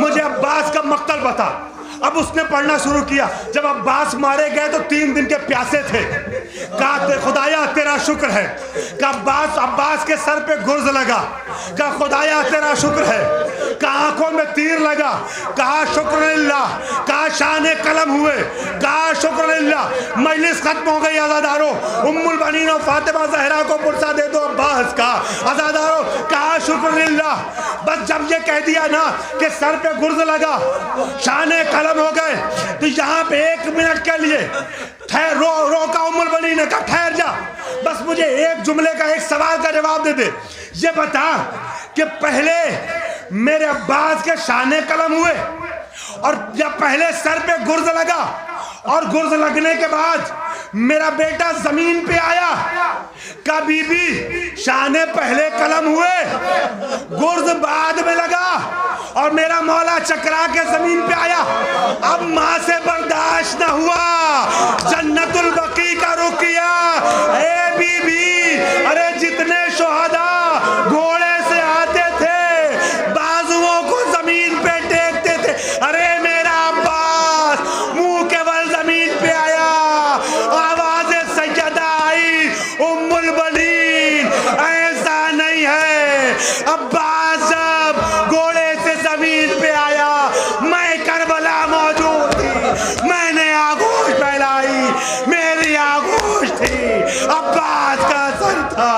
مجھے عباس کا مقتل بتا. اب اس نے پڑھنا شروع کیا. جب عباس مارے گئے تو 3 دن کے پیاسے تھے. کہا خدایا تیرا شکر ہے. کہا عباس کے سر پہ گرز لگا. کہا خدایا تیرا شکر ہے. کہا آنکھوں میں تیر لگا. کہا شکر اللہ. کہا شان قلم ہوئے. کہا شکر اللہ. مجلس ختم ہو گئی. عزادارو ام البنین و فاطمہ زہرا کو پرسہ دے دو عباس کا. عزادارو کہا شکر اللہ. بس جب یہ کہہ دیا نا کہ سر پہ گرز لگا, شان قلم ہو گئے, تو یہاں پہ 1 منٹ کے لیے روکا ام البنین نے. کہا ٹھہر جا, بس مجھے ایک جملے کا ایک سوال کا جواب دے دے. یہ بتا کہ پہلے میرے عباس کے شان قلم ہوئے اور یا پہلے سر پہ گرز لگا اور گرز لگنے کے بعد میرا بیٹا زمین پہ آیا؟ کہا بی بی شان پہلے قلم ہوئے, گرز بعد میں لگا اور میرا مولا چکرا کے زمین پہ آیا. اب ماں سے برداشت نہ ہوا, جنت البقیع کا رخ کیا. اے بی بی, ارے جتنے شہداء گھوڑے سے آتے تھے بازوؤں کو زمین پہ ٹیکتے تھے, ارے میرا عباس منہ کے بل زمین پہ آیا. آواز سیدہ آئی, ام البنین ایسا نہیں ہے. عباس جب گھوڑے سے زمین پہ آیا, میں کربلا موجود تھی, میں نے آغوش پھیلائی, میری آغوش تھی, عباس کا سر تھا.